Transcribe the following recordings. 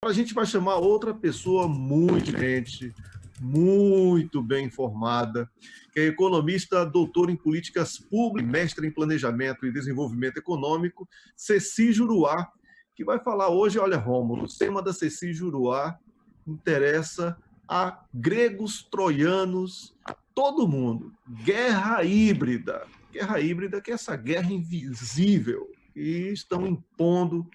A gente vai chamar outra pessoa muito bem informada, que é economista, doutor em políticas públicas, mestre em planejamento e desenvolvimento econômico, Ceci Juruá, que vai falar hoje, olha, Rômulo, o tema da Ceci Juruá interessa a gregos, troianos, a todo mundo. Guerra híbrida que é essa guerra invisível que estão impondo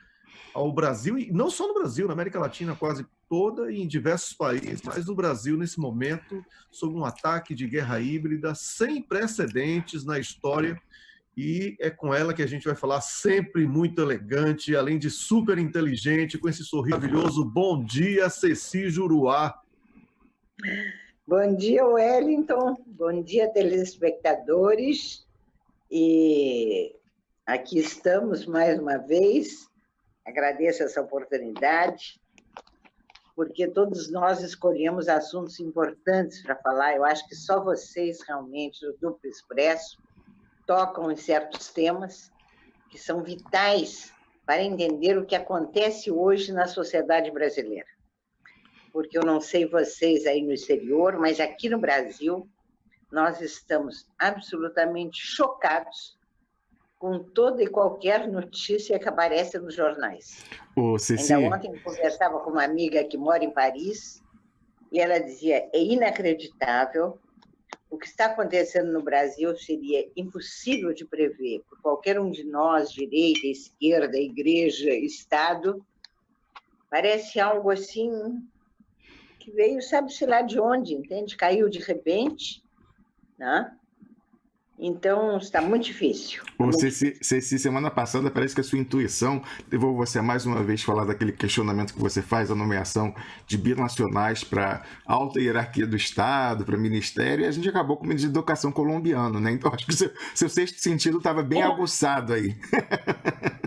ao Brasil, e não só no Brasil, na América Latina quase toda e em diversos países, mas no Brasil, nesse momento, sob um ataque de guerra híbrida sem precedentes na história, e é com ela que a gente vai falar, sempre muito elegante, além de super inteligente, com esse sorriso maravilhoso. Bom dia, Ceci Juruá. Bom dia, Wellington. Bom dia, telespectadores. E aqui estamos mais uma vez. Agradeço essa oportunidade, porque todos nós escolhemos assuntos importantes para falar. Eu acho que só vocês, realmente, do Duplo Expresso, tocam em certos temas que são vitais para entender o que acontece hoje na sociedade brasileira. Porque eu não sei vocês aí no exterior, mas aqui no Brasil, nós estamos absolutamente chocados com toda e qualquer notícia que aparece nos jornais. Ceci... Ainda ontem eu conversava com uma amiga que mora em Paris, e ela dizia, é inacreditável, o que está acontecendo no Brasil seria impossível de prever por qualquer um de nós, direita, esquerda, igreja, Estado. Parece algo assim que veio, sabe-se lá de onde, entende? Caiu de repente, né? Então, está muito difícil. Ceci, semana passada parece que a sua intuição levou você a mais uma vez falar daquele questionamento que você faz, a nomeação de binacionais para alta hierarquia do Estado, para ministério, e a gente acabou com o ministro de Educação colombiano, né? Então, acho que seu sexto sentido estava bem aguçado aí.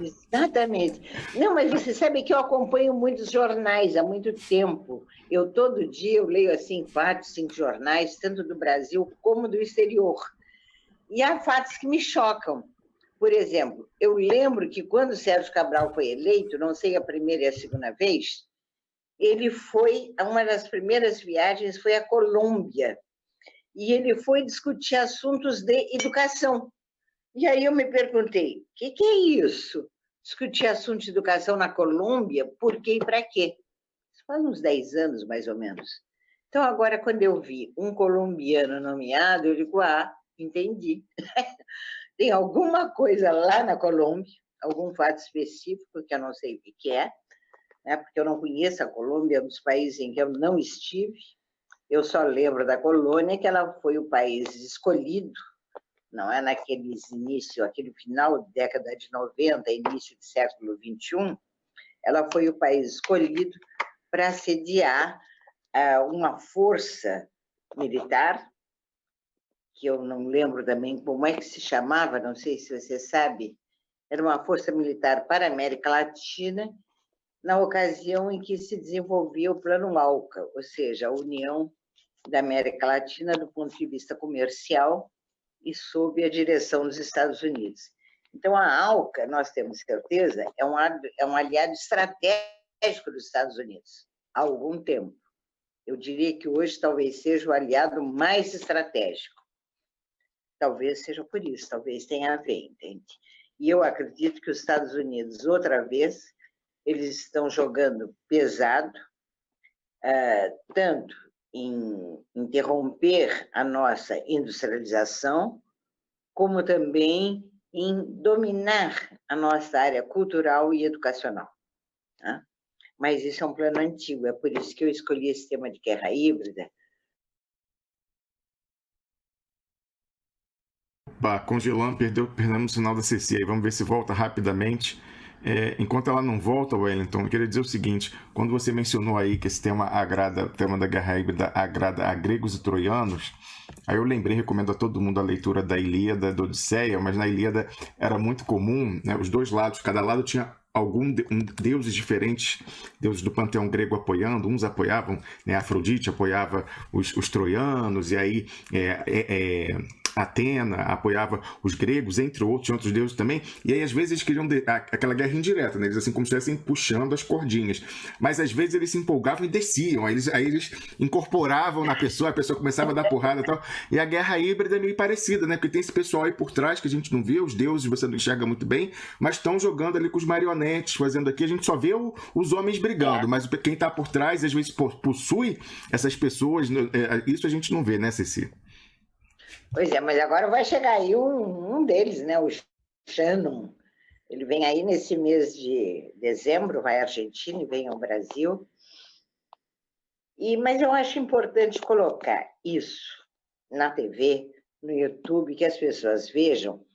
Exatamente. Não, mas você sabe que eu acompanho muitos jornais há muito tempo. Todo dia eu leio assim 4, 5 jornais, tanto do Brasil como do exterior. E há fatos que me chocam. Por exemplo, eu lembro que quando o Sérgio Cabral foi eleito, não sei a primeira e a segunda vez, ele foi, uma das primeiras viagens foi à Colômbia, e ele foi discutir assuntos de educação. E aí eu me perguntei, o que é isso? Discutir assuntos de educação na Colômbia, por quê e para quê? Isso faz uns 10 anos, mais ou menos. Então, agora, quando eu vi um colombiano nomeado, eu digo, entendi. Tem alguma coisa lá na Colômbia, algum fato específico que eu não sei o que é, né? Porque eu não conheço a Colômbia, é um dos países em que eu não estive. Eu só lembro da colônia que ela foi o país escolhido, não é aquele final da década de 90, início do século XXI, ela foi o país escolhido para sediar uma força militar, que eu não lembro também como é que se chamava, não sei se você sabe, era uma força militar para a América Latina, na ocasião em que se desenvolvia o Plano ALCA, ou seja, a União da América Latina do ponto de vista comercial e sob a direção dos Estados Unidos. Então, a ALCA, nós temos certeza, é um aliado estratégico dos Estados Unidos, há algum tempo. Eu diria que hoje talvez seja o aliado mais estratégico. Talvez seja por isso, talvez tenha a ver, entende? E eu acredito que os Estados Unidos, outra vez, eles estão jogando pesado, tanto em interromper a nossa industrialização, como também em dominar a nossa área cultural e educacional. Né? Mas isso é um plano antigo, é por isso que eu escolhi esse tema de guerra híbrida. Congelando, perdemos o sinal da Ceci aí, vamos ver se volta rapidamente. Enquanto ela não volta, Wellington, eu queria dizer o seguinte, quando você mencionou aí que esse tema o tema da guerra híbrida agrada a gregos e troianos, aí eu lembrei, recomendo a todo mundo a leitura da Ilíada, da Odisseia, mas na Ilíada era muito comum, né, os dois lados, cada lado tinha deuses diferentes, deuses do panteão grego apoiando, uns apoiavam, né, Afrodite apoiava os troianos, e aí Atena, apoiava os gregos, entre outros deuses também, e aí às vezes eles queriam aquela guerra indireta, né? Eles assim como se estivessem puxando as cordinhas, mas às vezes eles se empolgavam e desciam, aí eles incorporavam na pessoa, a pessoa começava a dar porrada e tal, e a guerra híbrida é meio parecida, né? Porque tem esse pessoal aí por trás que a gente não vê, os deuses você não enxerga muito bem, mas estão jogando ali com os marionetes, fazendo aqui, a gente só vê os homens brigando, mas quem está por trás às vezes possui essas pessoas, isso a gente não vê, né, Ceci? Pois é, mas agora vai chegar aí um deles, né? O Shannon. Ele vem aí nesse mês de dezembro, vai à Argentina e vem ao Brasil. Mas eu acho importante colocar isso na TV, no YouTube, que as pessoas vejam,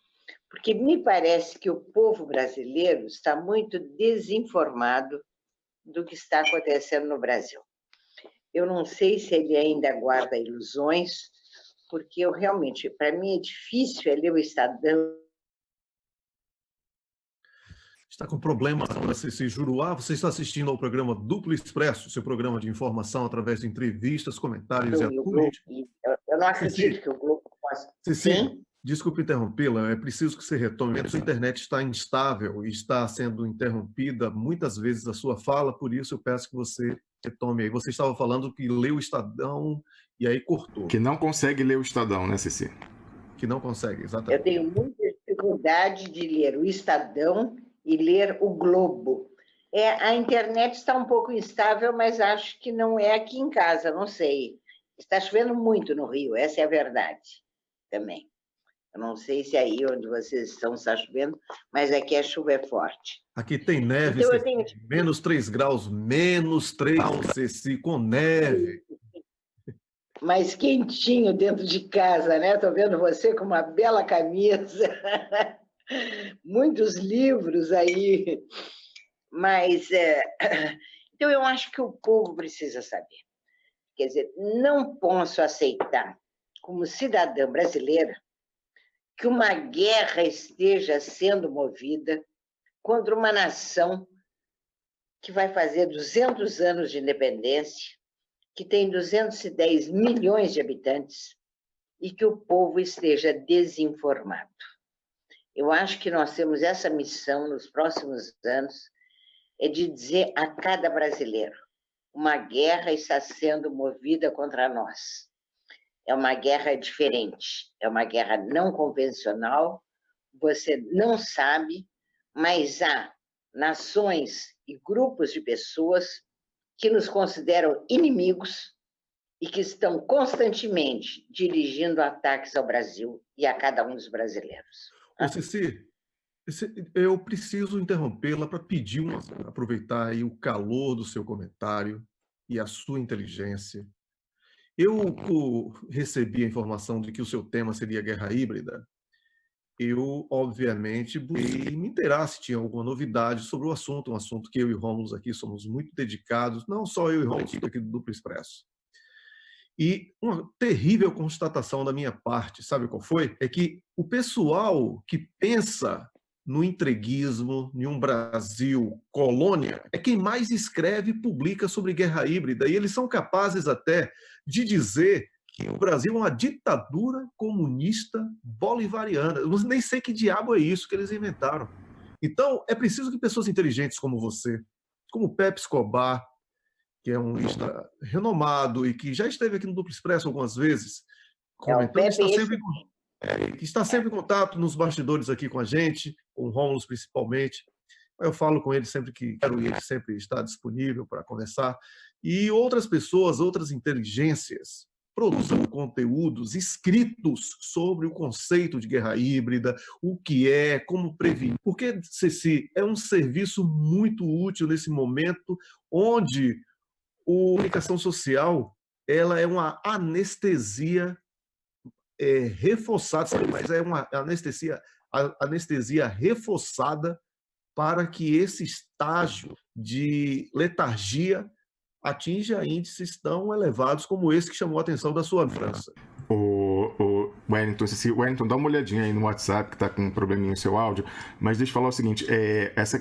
porque me parece que o povo brasileiro está muito desinformado do que está acontecendo no Brasil. Eu não sei se ele ainda guarda ilusões, porque eu realmente, para mim é difícil ler o Estadão. Está com problema, Ceci Juruá. Você está assistindo ao programa Duplo Expresso, seu programa de informação através de entrevistas, comentários e atualidades. Eu não acredito que o Globo possa... Ceci, desculpe interrompê-la, é preciso que você retome. A sua internet está instável e está sendo interrompida muitas vezes a sua fala, por isso eu peço que você retome aí. Você estava falando que leu o Estadão e aí cortou. Que não consegue ler o Estadão, né, Ceci? Que não consegue, exatamente. Eu tenho muita dificuldade de ler o Estadão e ler o Globo. A internet está um pouco instável, mas acho que não é aqui em casa, não sei. Está chovendo muito no Rio, essa é a verdade também. Eu não sei se aí onde vocês estão está chovendo, mas aqui a chuva é forte. Aqui tem neve, então, tenho... menos 3 graus, menos 3 graus, Ceci, com neve. Mais quentinho dentro de casa, né? Estou vendo você com uma bela camisa, muitos livros aí. Mas, então, eu acho que o povo precisa saber. Quer dizer, não posso aceitar, como cidadã brasileira, que uma guerra esteja sendo movida contra uma nação que vai fazer 200 anos de independência, que tem 210 milhões de habitantes e que o povo esteja desinformado. Eu acho que nós temos essa missão nos próximos anos, é de dizer a cada brasileiro, uma guerra está sendo movida contra nós. É uma guerra diferente, é uma guerra não convencional, você não sabe, mas há nações e grupos de pessoas que nos consideram inimigos e que estão constantemente dirigindo ataques ao Brasil e a cada um dos brasileiros. Ô, Ceci, eu preciso interrompê-la para pedir aproveitar aí o calor do seu comentário e a sua inteligência. Eu recebi a informação de que o seu tema seria guerra híbrida. Eu, obviamente, busquei me inteirar se tinha alguma novidade sobre o assunto, um assunto que eu e Rômulo aqui somos muito dedicados, não só eu e Rômulo aqui do Duplo Expresso. E uma terrível constatação da minha parte, sabe qual foi? É que o pessoal que pensa no entreguismo, em um Brasil colônia, é quem mais escreve e publica sobre guerra híbrida, e eles são capazes até de dizer que o Brasil é uma ditadura comunista bolivariana. Eu nem sei que diabo é isso que eles inventaram. Então, é preciso que pessoas inteligentes como você, como Pepe Escobar, que é um lista renomado e que já esteve aqui no Duplo Expresso algumas vezes, comentando, está sempre em contato nos bastidores aqui com a gente, com o Rômulo principalmente. Eu falo com ele sempre que quero, e ele sempre está disponível para conversar. E outras pessoas, outras inteligências, produzam conteúdos escritos sobre o conceito de guerra híbrida, o que é, como prevenir. Porque, Ceci, é um serviço muito útil nesse momento onde a comunicação social ela é uma anestesia reforçada, mas é uma anestesia reforçada para que esse estágio de letargia atinja índices tão elevados como esse que chamou a atenção da sua França. Wellington, Wellington, dá uma olhadinha aí no WhatsApp, que está com um probleminha no seu áudio, mas deixa eu falar o seguinte,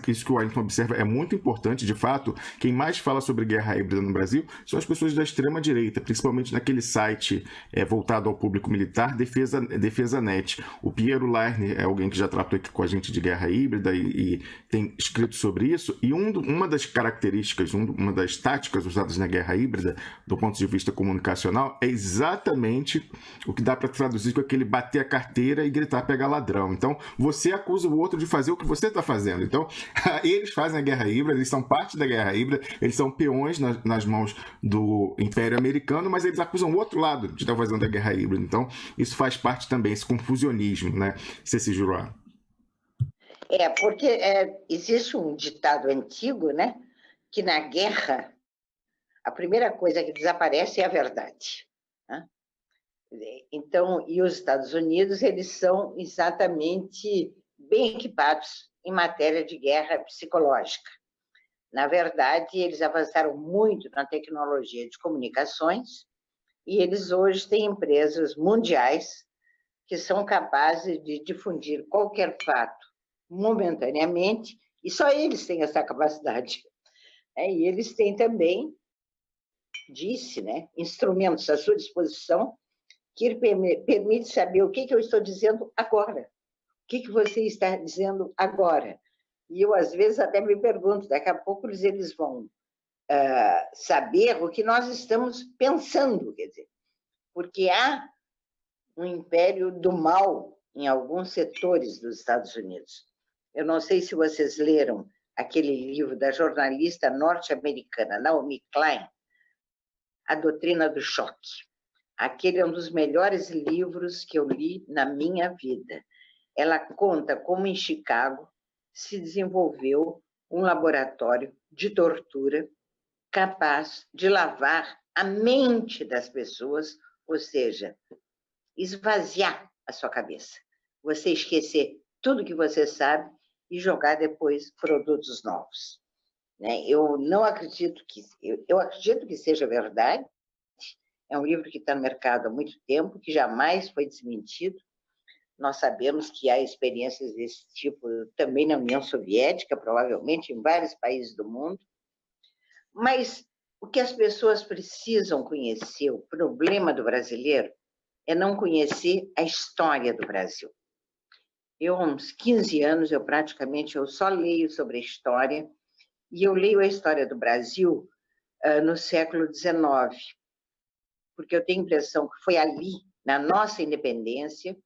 isso que o Wellington observa é muito importante, de fato. Quem mais fala sobre guerra híbrida no Brasil são as pessoas da extrema-direita, principalmente naquele site voltado ao público militar, Defesa.net. O Piero Larner é alguém que já tratou aqui com a gente de guerra híbrida e tem escrito sobre isso, e uma das características, uma das táticas usadas na guerra híbrida, do ponto de vista comunicacional, é exatamente o que dá para traduzir com aquele bater a carteira e gritar pegar ladrão. Então, você acusa o outro de fazer o que você está fazendo. Então, eles fazem a guerra híbrida, eles são parte da guerra híbrida, eles são peões nas mãos do Império Americano, mas eles acusam o outro lado de estar fazendo a guerra híbrida. Então, isso faz parte também, esse confusionismo, né? Ceci Juruá. Porque existe um ditado antigo, né? Que na guerra, a primeira coisa que desaparece é a verdade. Né? Então, e os Estados Unidos, eles são exatamente bem equipados em matéria de guerra psicológica. Na verdade, eles avançaram muito na tecnologia de comunicações e eles hoje têm empresas mundiais que são capazes de difundir qualquer fato momentaneamente, e só eles têm essa capacidade. E eles têm também, né, instrumentos à sua disposição que permite saber o que eu estou dizendo agora, o que você está dizendo agora. E eu, às vezes, até me pergunto, daqui a pouco eles vão saber o que nós estamos pensando, quer dizer, porque há um império do mal em alguns setores dos Estados Unidos. Eu não sei se vocês leram aquele livro da jornalista norte-americana Naomi Klein, A Doutrina do Choque. Aquele é um dos melhores livros que eu li na minha vida. Ela conta como em Chicago se desenvolveu um laboratório de tortura capaz de lavar a mente das pessoas, ou seja, esvaziar a sua cabeça. Você esquecer tudo que você sabe e jogar depois produtos novos. Eu não acredito que... Eu acredito que seja verdade. É um livro que está no mercado há muito tempo, que jamais foi desmentido. Nós sabemos que há experiências desse tipo também na União Soviética, provavelmente em vários países do mundo. Mas o que as pessoas precisam conhecer, o problema do brasileiro, é não conhecer a história do Brasil. Eu, há uns 15 anos, eu só leio sobre a história, e eu leio a história do Brasil no século XIX, porque eu tenho a impressão que foi ali, na nossa independência,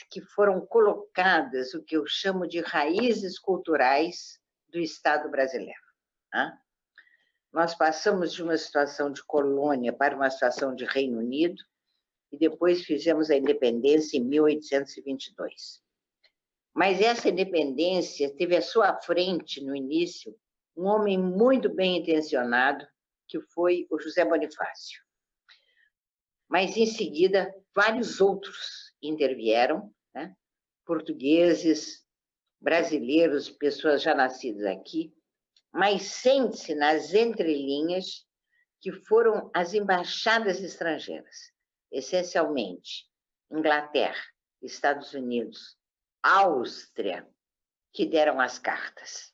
que foram colocadas o que eu chamo de raízes culturais do Estado brasileiro. Né? Nós passamos de uma situação de colônia para uma situação de Reino Unido, e depois fizemos a independência em 1822. Mas essa independência teve à sua frente, no início, um homem muito bem intencionado, que foi o José Bonifácio. Mas, em seguida, vários outros intervieram, né? Portugueses, brasileiros, pessoas já nascidas aqui, mas sente-se nas entrelinhas que foram as embaixadas estrangeiras, essencialmente Inglaterra, Estados Unidos, Áustria, que deram as cartas.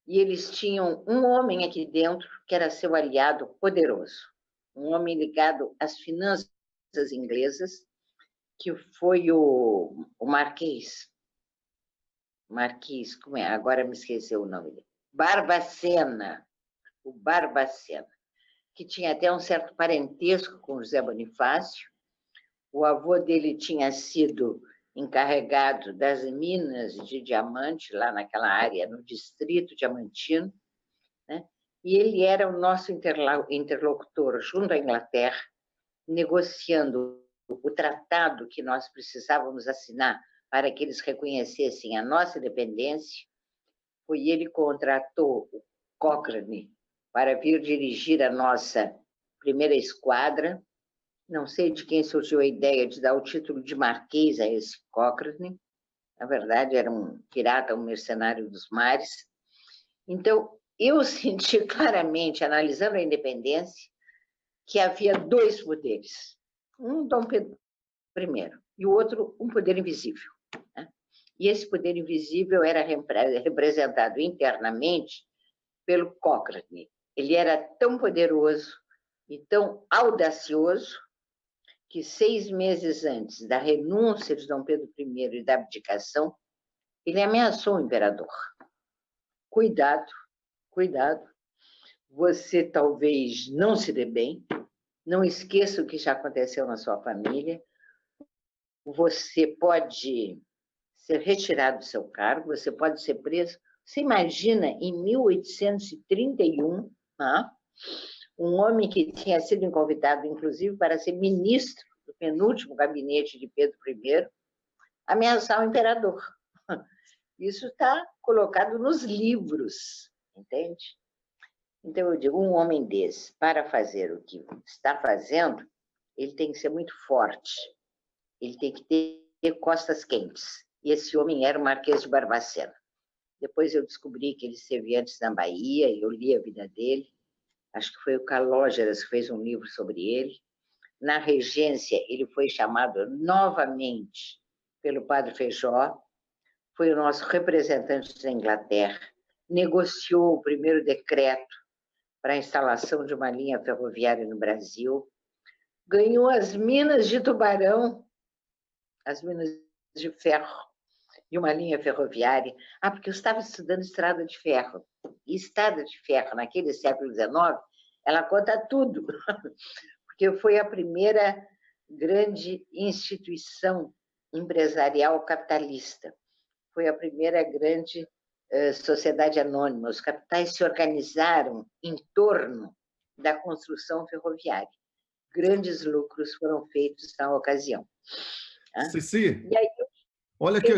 E eles tinham um homem aqui dentro que era seu aliado poderoso, um homem ligado às finanças inglesas, que foi o Marquês, como é? Agora me esqueceu o nome dele. Barbacena, o Barbacena, que tinha até um certo parentesco com José Bonifácio. O avô dele tinha sido encarregado das minas de diamante, lá naquela área, no distrito diamantino, né? E ele era o nosso interlocutor junto à Inglaterra, negociando o tratado que nós precisávamos assinar para que eles reconhecessem a nossa independência. Foi ele que contratou o Cochrane para vir dirigir a nossa primeira esquadra. Não sei de quem surgiu a ideia de dar o título de Marquês a esse Cochrane. Na verdade, era um pirata, um mercenário dos mares. Então, eu senti claramente, analisando a independência, que havia dois poderes. Um Dom Pedro I e o outro um poder invisível, né? E esse poder invisível era representado internamente pelo Cochrane. Ele era tão poderoso e tão audacioso que 6 meses antes da renúncia de Dom Pedro I e da abdicação, ele ameaçou o imperador. Cuidado, cuidado, você talvez não se dê bem, não esqueça o que já aconteceu na sua família, você pode ser retirado do seu cargo, você pode ser preso. Você imagina, em 1831, um homem que tinha sido convidado, inclusive, para ser ministro do penúltimo gabinete de Pedro I, ameaçar o imperador. Isso está colocado nos livros, entende? Então, eu digo, um homem desse, para fazer o que está fazendo, ele tem que ser muito forte, ele tem que ter costas quentes. E esse homem era o Marquês de Barbacena. Depois eu descobri que ele esteve antes na Bahia, e eu li a vida dele. Acho que foi o Calógeras que fez um livro sobre ele. Na regência, ele foi chamado novamente pelo padre Feijó, foi o nosso representante na Inglaterra, negociou o primeiro decreto para a instalação de uma linha ferroviária no Brasil, ganhou as minas de Tubarão, as minas de ferro, e uma linha ferroviária. Porque eu estava estudando estrada de ferro. E estrada de ferro, naquele século XIX, ela conta tudo, porque foi a primeira grande instituição empresarial capitalista. Foi a primeira grande sociedade anônima. Os capitais se organizaram em torno da construção ferroviária. Grandes lucros foram feitos na ocasião. Ceci, e aí, olha que...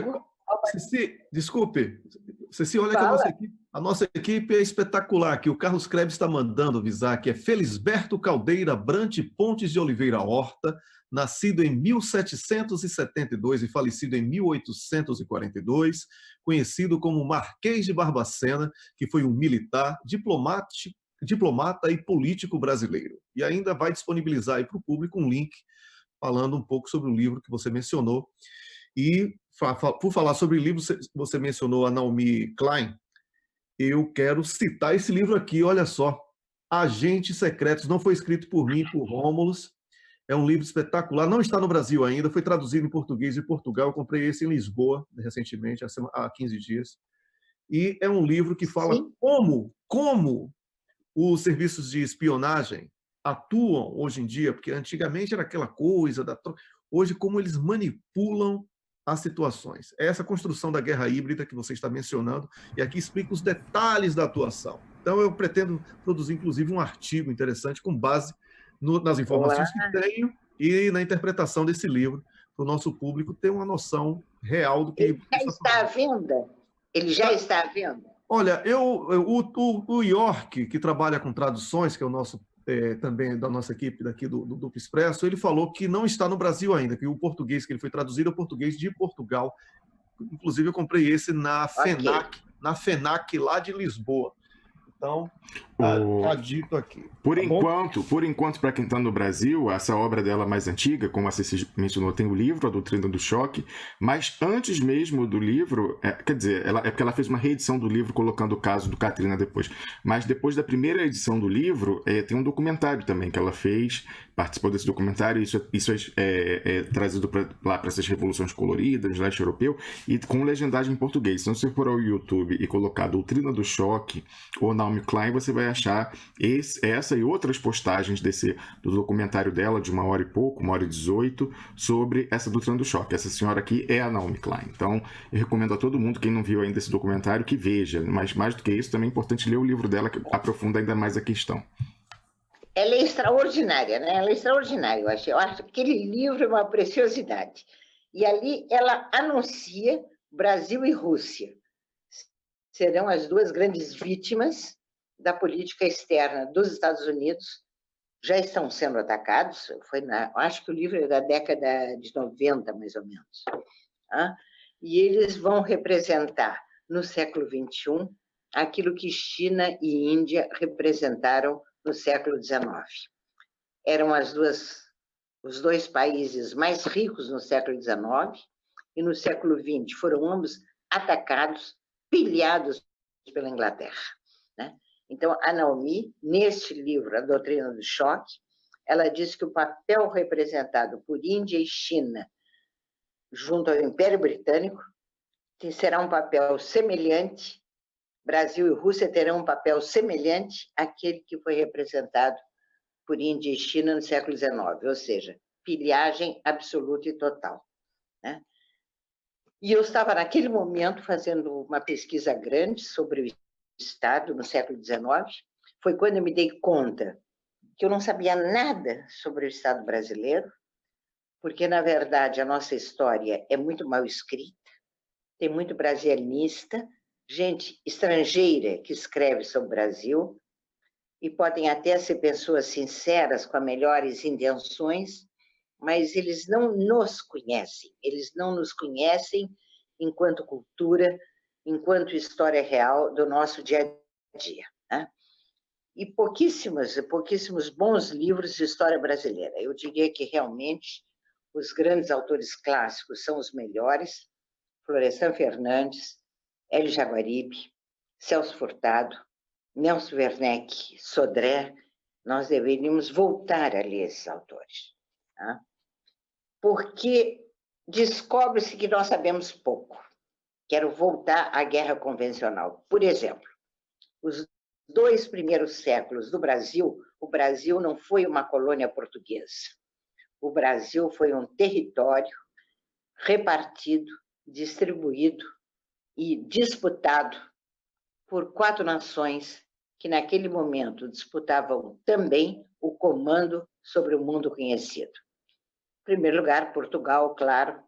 Ceci, desculpe. Ceci, olha que a nossa equipe é espetacular, que o Carlos Krebs está mandando avisar que é Felisberto Caldeira Brant Pontes de Oliveira Horta, nascido em 1772 e falecido em 1842, conhecido como Marquês de Barbacena, que foi um militar, diplomata e político brasileiro. E ainda vai disponibilizar aí para o público um link falando um pouco sobre o livro que você mencionou. E, por falar sobre livros, você mencionou a Naomi Klein, eu quero citar esse livro aqui, olha só, Agentes Secretos, não foi escrito por mim, por Rômulus, é um livro espetacular, não está no Brasil ainda, foi traduzido em português de Portugal, eu comprei esse em Lisboa, recentemente, há 15 dias, e é um livro que fala como os serviços de espionagem atuam hoje em dia, porque antigamente era aquela coisa, hoje como eles manipulam as situações. É essa construção da guerra híbrida que você está mencionando, e aqui explica os detalhes da atuação. Então, eu pretendo produzir, inclusive, um artigo interessante com base nas informações que tenho e na interpretação desse livro, para o nosso público ter uma noção real do que... Ele já está à venda? Ele já está à venda? Olha, o York, que trabalha com traduções, que é o nosso também da nossa equipe daqui do Duplo Expresso, ele falou que não está no Brasil ainda, que o português que ele foi traduzido é o português de Portugal. Inclusive, eu comprei esse na FENAC lá de Lisboa. Então, está dito aqui. Por enquanto, para quem está no Brasil, essa obra dela mais antiga, como a Ceci mencionou, tem o livro, A Doutrina do Choque, mas antes mesmo do livro, quer dizer, é porque ela fez uma reedição do livro colocando o caso do Katrina depois, mas depois da primeira edição do livro, tem um documentário também que ela fez, participou desse documentário, isso é trazido lá para essas revoluções coloridas, leste europeu, e com legendagem em português. Então, se você for ao YouTube e colocar Doutrina do Choque ou Naomi Klein, você vai achar essa e outras postagens do documentário dela, de 1 hora e pouco, 1h18, sobre essa doutrina do choque. Essa senhora aqui é a Naomi Klein. Então, eu recomendo a todo mundo, quem não viu ainda esse documentário, que veja. Mas, mais do que isso, também é importante ler o livro dela, que aprofunda ainda mais a questão. Ela é extraordinária, né? Ela é extraordinária, eu acho. Eu acho que aquele livro é uma preciosidade. E ali ela anuncia Brasil e Rússia. Serão as duas grandes vítimas da política externa dos Estados Unidos, já estão sendo atacados, acho que o livro é da década de 90, mais ou menos, e eles vão representar, no século XXI, aquilo que China e Índia representaram no século XIX. Eram as duas os dois países mais ricos no século XIX e no século XX foram ambos atacados, pilhados pela Inglaterra, né? Então, a Naomi, neste livro, A Doutrina do Choque, ela diz que o papel representado por Índia e China junto ao Império Britânico será um papel semelhante, Brasil e Rússia terão um papel semelhante àquele que foi representado por Índia e China no século XIX, ou seja, pilhagem absoluta e total, né? E eu estava, naquele momento, fazendo uma pesquisa grande sobre o Estado no século XIX. Foi quando eu me dei conta que eu não sabia nada sobre o Estado brasileiro, porque, na verdade, a nossa história é muito mal escrita, tem muito brasilianista, gente estrangeira que escreve sobre o Brasil, e podem até ser pessoas sinceras, com as melhores intenções, mas eles não nos conhecem enquanto cultura, enquanto história real do nosso dia a dia, né? E pouquíssimos bons livros de história brasileira. Eu diria que, realmente, os grandes autores clássicos são os melhores: Florestan Fernandes, Hélio Jaguaribe, Celso Furtado, Nelson Werneck, Sodré. Nós deveríamos voltar a ler esses autores, tá? Porque descobre-se que nós sabemos pouco. Quero voltar à guerra convencional. Por exemplo, os 2 primeiros séculos do Brasil, o Brasil não foi uma colônia portuguesa. O Brasil foi um território repartido, distribuído e disputado por 4 nações que, naquele momento, disputavam também o comando sobre o mundo conhecido. Em primeiro lugar, Portugal, claro,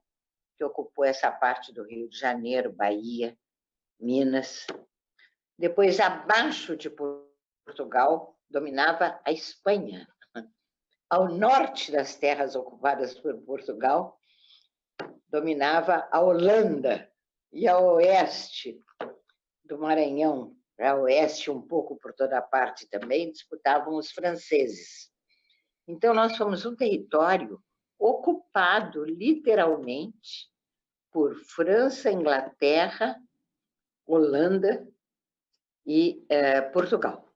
que ocupou essa parte do Rio de Janeiro, Bahia, Minas. Depois, abaixo de Portugal, dominava a Espanha. Ao norte das terras ocupadas por Portugal, dominava a Holanda. E ao oeste do Maranhão, a oeste um pouco por toda a parte também, disputavam os franceses. Então, nós fomos um território ocupado, literalmente, por França, Inglaterra, Holanda e Portugal.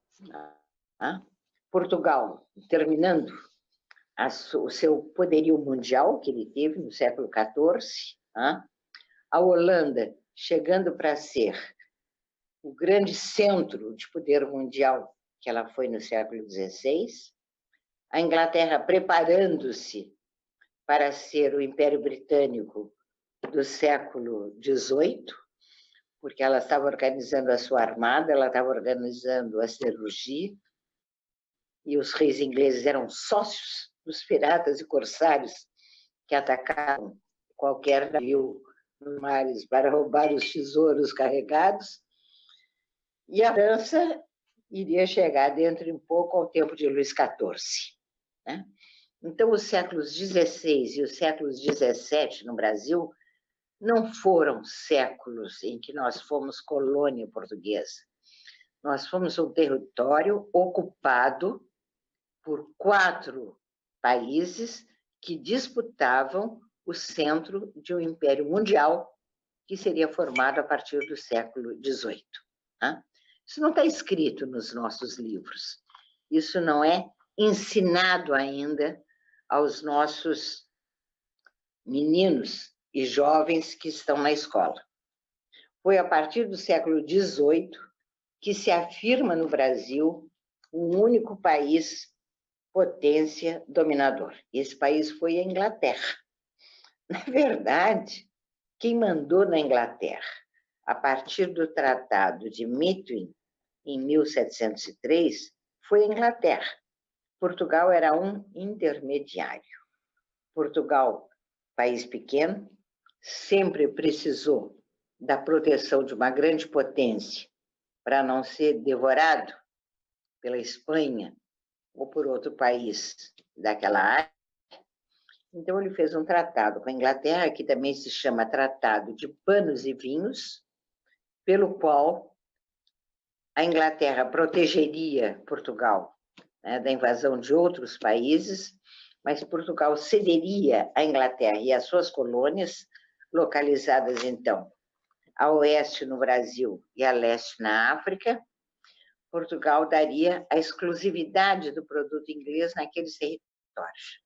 Portugal, terminando o seu poderio mundial, que ele teve no século XIV, a Holanda chegando para ser o grande centro de poder mundial que ela foi no século XVI, a Inglaterra preparando-se para ser o Império Britânico do século XVIII, porque ela estava organizando a sua armada, ela estava organizando a siderurgia, e os reis ingleses eram sócios dos piratas e corsários que atacavam qualquer navio nos mares para roubar os tesouros carregados. E a França iria chegar dentro de um pouco ao tempo de Luís XIV, né? Então, os séculos XVI e os séculos XVII no Brasil não foram séculos em que nós fomos colônia portuguesa. Nós fomos um território ocupado por 4 países que disputavam o centro de um império mundial que seria formado a partir do século XVIII. Isso não está escrito nos nossos livros. Isso não é ensinado ainda aos nossos meninos e jovens que estão na escola. Foi a partir do século XVIII que se afirma no Brasil um único país potência dominador. Esse país foi a Inglaterra. Na verdade, quem mandou na Inglaterra, a partir do Tratado de Methuen, em 1703, foi a Inglaterra. Portugal era um intermediário. Portugal, país pequeno, sempre precisou da proteção de uma grande potência para não ser devorado pela Espanha ou por outro país daquela área. Então, ele fez um tratado com a Inglaterra, que também se chama Tratado de Panos e Vinhos, pelo qual a Inglaterra protegeria Portugal, né, da invasão de outros países, mas Portugal cederia à Inglaterra e às suas colônias, localizadas, então, a oeste no Brasil e a leste na África. Portugal daria a exclusividade do produto inglês naqueles territórios.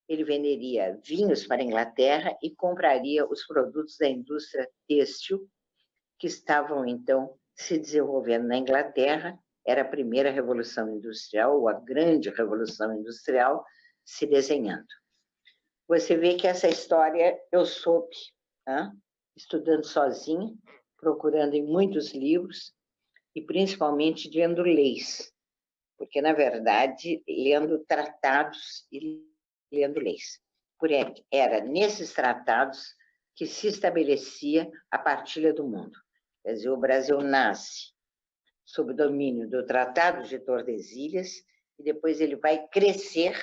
Ele venderia vinhos para a Inglaterra e compraria os produtos da indústria têxtil, que estavam, então, se desenvolvendo na Inglaterra. Era a primeira revolução industrial, ou a grande revolução industrial, se desenhando. Você vê que essa história eu soube, estudando sozinha, procurando em muitos livros, e principalmente lendo leis, porque, na verdade, lendo tratados e lendo leis. Porque era nesses tratados que se estabelecia a partilha do mundo. Quer dizer, o Brasil nasce sob o domínio do Tratado de Tordesilhas e depois ele vai crescer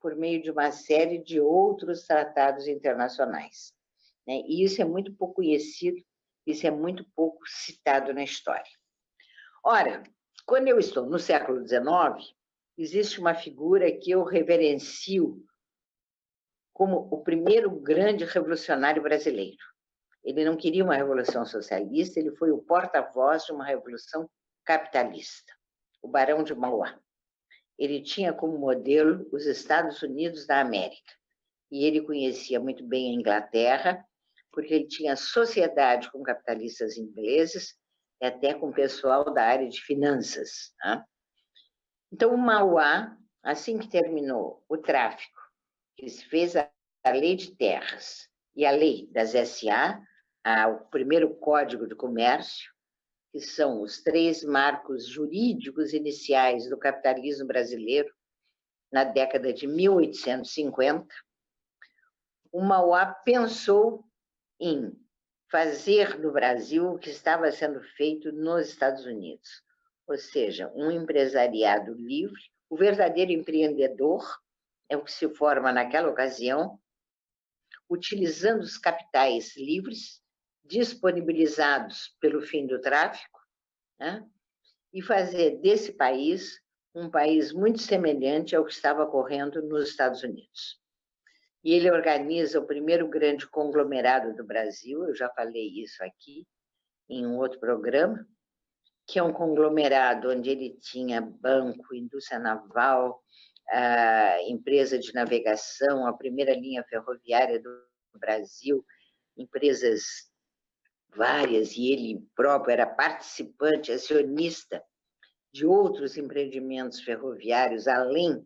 por meio de uma série de outros tratados internacionais. E isso é muito pouco conhecido, isso é muito pouco citado na história. Ora, quando eu estou no século XIX, existe uma figura que eu reverencio como o primeiro grande revolucionário brasileiro. Ele não queria uma revolução socialista, ele foi o porta-voz de uma revolução capitalista, o Barão de Mauá. Ele tinha como modelo os Estados Unidos da América, e ele conhecia muito bem a Inglaterra, porque ele tinha sociedade com capitalistas ingleses e até com pessoal da área de finanças. Então, o Mauá, assim que terminou o tráfico, ele fez a lei de terras e a lei das SA, o primeiro Código de Comércio, que são os 3 marcos jurídicos iniciais do capitalismo brasileiro na década de 1850, o Mauá pensou em fazer no Brasil o que estava sendo feito nos Estados Unidos, ou seja, um empresariado livre. O verdadeiro empreendedor é o que se forma naquela ocasião, utilizando os capitais livres, disponibilizados pelo fim do tráfico, e fazer desse país um país muito semelhante ao que estava ocorrendo nos Estados Unidos. E ele organiza o primeiro grande conglomerado do Brasil, eu já falei isso aqui em um outro programa, que é um conglomerado onde ele tinha banco, indústria naval, empresa de navegação, a primeira linha ferroviária do Brasil, empresas várias, e ele próprio era participante, acionista de outros empreendimentos ferroviários, além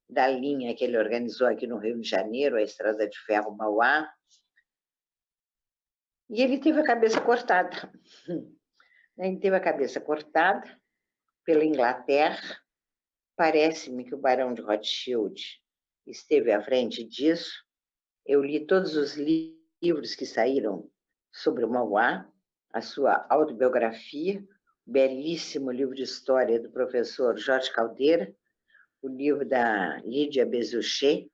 da linha que ele organizou aqui no Rio de Janeiro, a Estrada de Ferro Mauá. E ele teve a cabeça cortada. Ele teve a cabeça cortada pela Inglaterra. Parece-me que o Barão de Rothschild esteve à frente disso. Eu li todos os livros que saíram sobre o Mauá, a sua autobiografia, o belíssimo livro de história do professor Jorge Caldeira, o livro da Lídia Bezuchet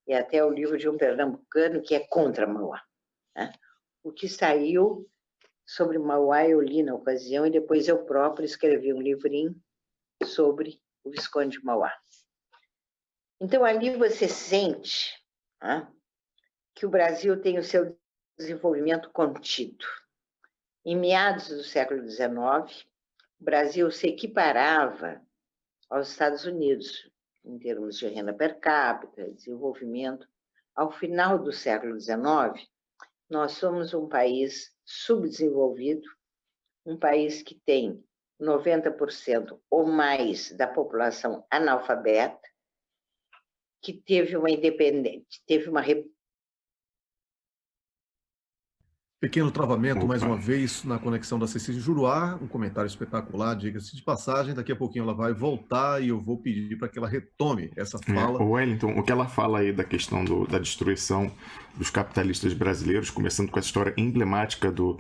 e até o livro de um pernambucano que é contra Mauá. O que saiu sobre Mauá eu li na ocasião e depois eu próprio escrevi um livrinho sobre o Visconde de Mauá. Então, ali você sente que o Brasil tem o seu desenvolvimento contido. Em meados do século XIX, o Brasil se equiparava aos Estados Unidos, em termos de renda per capita, desenvolvimento. Ao final do século XIX, nós somos um país subdesenvolvido, um país que tem 90% ou mais da população analfabeta, que teve uma independência, teve uma... Pequeno travamento, mais uma vez, na conexão da Cecília Juruá, um comentário espetacular, diga-se de passagem, daqui a pouquinho ela vai voltar e eu vou pedir para que ela retome essa fala. Wellington, o que ela fala aí da questão da destruição dos capitalistas brasileiros, começando com essa história emblemática do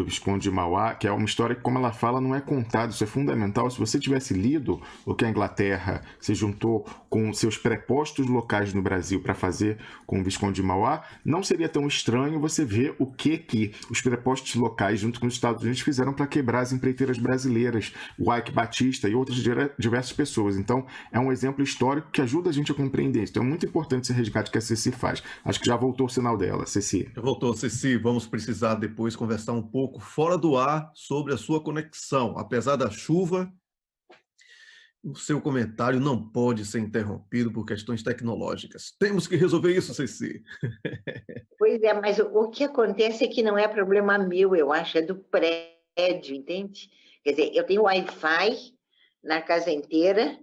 Visconde de Mauá, que é uma história que, como ela fala, não é contada, isso é fundamental. Se você tivesse lido o que a Inglaterra se juntou com seus prepostos locais no Brasil para fazer com o Visconde de Mauá, não seria tão estranho você ver o que os prepostos locais, junto com os Estados Unidos, fizeram para quebrar as empreiteiras brasileiras, o Ike Batista e outras diversas pessoas. Então, é um exemplo histórico que ajuda a gente a compreender isso. Então, é muito importante esse resgate que a Ceci faz. Acho que já voltou o sinal dela, Ceci. Já voltou, Ceci. Vamos precisar depois conversar um pouco fora do ar sobre a sua conexão. Apesar da chuva, o seu comentário não pode ser interrompido por questões tecnológicas. Temos que resolver isso, Ceci. Pois é, mas o que acontece é que não é problema meu, eu acho, é do prédio, entende? Quer dizer, eu tenho Wi-Fi na casa inteira,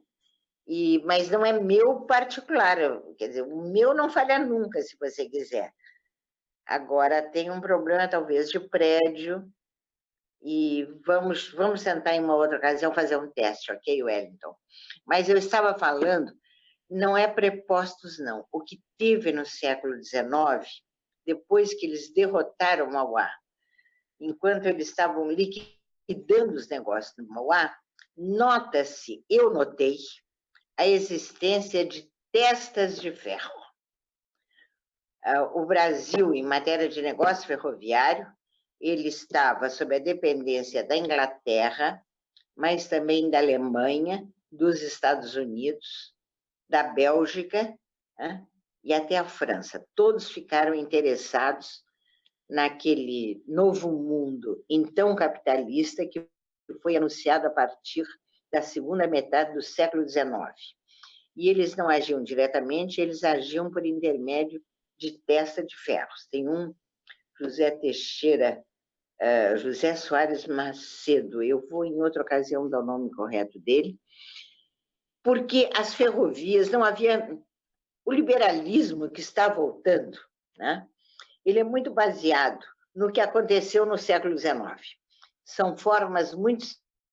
mas não é meu particular. Quer dizer, o meu não falha nunca, se você quiser. Agora, tem um problema, talvez, de prédio, e vamos sentar em uma outra ocasião fazer um teste, ok, Wellington? Mas eu estava falando, não é prepostos, não. O que teve no século XIX, depois que eles derrotaram Mauá, enquanto eles estavam liquidando os negócios no Mauá, nota-se, eu notei, a existência de testas de ferro. O Brasil, em matéria de negócio ferroviário, ele estava sob a dependência da Inglaterra, mas também da Alemanha, dos Estados Unidos, da Bélgica, né? E até a França. Todos ficaram interessados naquele novo mundo, então capitalista, que foi anunciado a partir da segunda metade do século XIX. E eles não agiam diretamente, eles agiam por intermédio de testa de ferros. Tem um José Teixeira, José Soares Macedo, eu vou em outra ocasião dar o nome correto dele, porque as ferrovias, não havia... O liberalismo que está voltando, né? Ele é muito baseado no que aconteceu no século XIX. São formas muito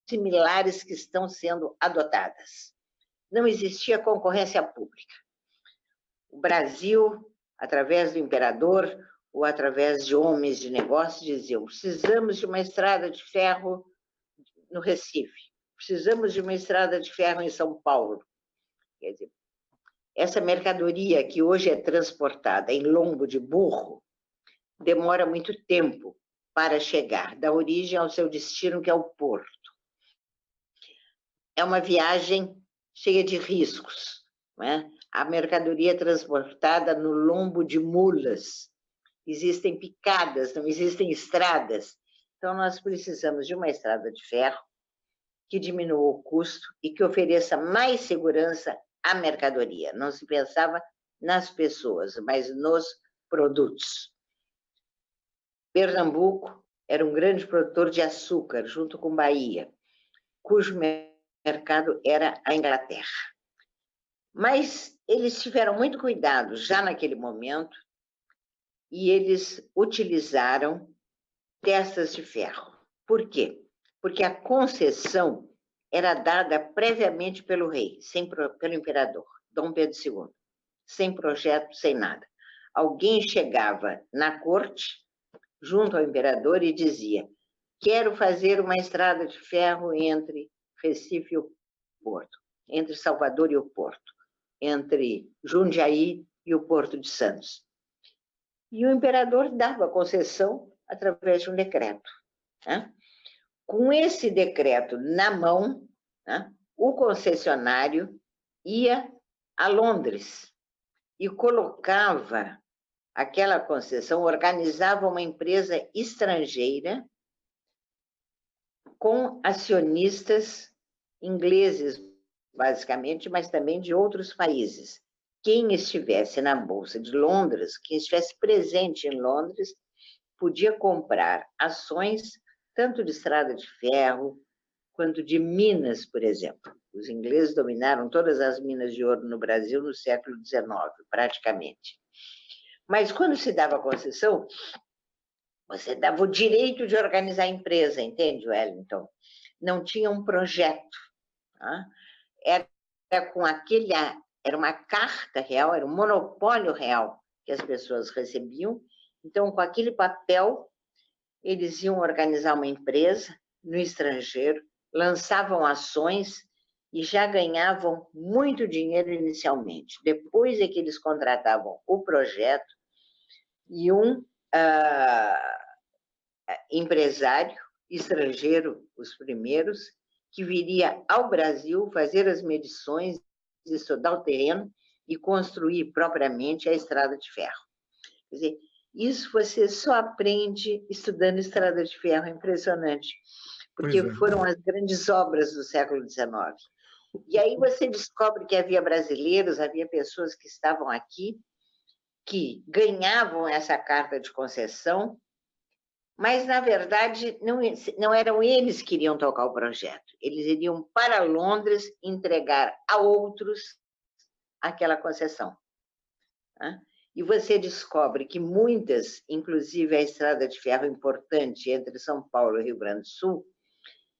similares que estão sendo adotadas. Não existia concorrência pública. O Brasil, através do imperador ou através de homens de negócio, diziam: precisamos de uma estrada de ferro no Recife, precisamos de uma estrada de ferro em São Paulo. Quer dizer, essa mercadoria que hoje é transportada em lombo de burro demora muito tempo para chegar da origem ao seu destino, que é o porto. É uma viagem cheia de riscos, não é? A mercadoria é transportada no lombo de mulas. Existem picadas, não existem estradas. Então, nós precisamos de uma estrada de ferro que diminua o custo e que ofereça mais segurança à mercadoria. Não se pensava nas pessoas, mas nos produtos. Pernambuco era um grande produtor de açúcar, junto com Bahia, cujo mercado era a Inglaterra. Mas eles tiveram muito cuidado já naquele momento e eles utilizaram testas de ferro. Por quê? Porque a concessão era dada previamente pelo rei, pelo imperador, Dom Pedro II, sem projeto, sem nada. Alguém chegava na corte, junto ao imperador, e dizia: quero fazer uma estrada de ferro entre Recife e o Porto, entre Salvador e o Porto, entre Jundiaí e o Porto de Santos. E o imperador dava concessão através de um decreto, né? Com esse decreto na mão, né, o concessionário ia a Londres e colocava aquela concessão, organizava uma empresa estrangeira com acionistas ingleses, basicamente, mas também de outros países. Quem estivesse na Bolsa de Londres, quem estivesse presente em Londres, podia comprar ações tanto de estrada de ferro quanto de minas, por exemplo. Os ingleses dominaram todas as minas de ouro no Brasil no século XIX, praticamente. Mas quando se dava a concessão, você dava o direito de organizar a empresa, entende, Wellington? Não tinha um projeto. Tá? Era uma carta real, era um monopólio real que as pessoas recebiam. Então, com aquele papel, eles iam organizar uma empresa no estrangeiro, lançavam ações e já ganhavam muito dinheiro inicialmente. Depois é que eles contratavam o projeto e um empresário estrangeiro, os primeiros, que viria ao Brasil fazer as medições, estudar o terreno e construir propriamente a estrada de ferro. Quer dizer, isso você só aprende estudando estrada de ferro, é impressionante, porque foram as grandes obras do século XIX. E aí você descobre que havia brasileiros, havia pessoas que estavam aqui, que ganhavam essa carta de concessão, mas, na verdade, não eram eles que iriam tocar o projeto. Eles iriam para Londres entregar a outros aquela concessão. E você descobre que muitas, inclusive a estrada de ferro importante entre São Paulo e Rio Grande do Sul,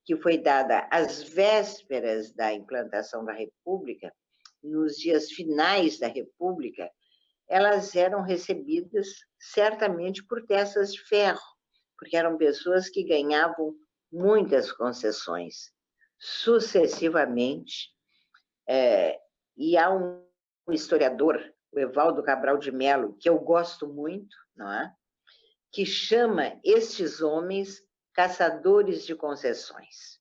que foi dada às vésperas da implantação da República, nos dias finais da República, elas eram recebidas certamente por testas de ferro, porque eram pessoas que ganhavam muitas concessões sucessivamente. E há um historiador, o Evaldo Cabral de Melo, que eu gosto muito, não é? Que chama estes homens caçadores de concessões.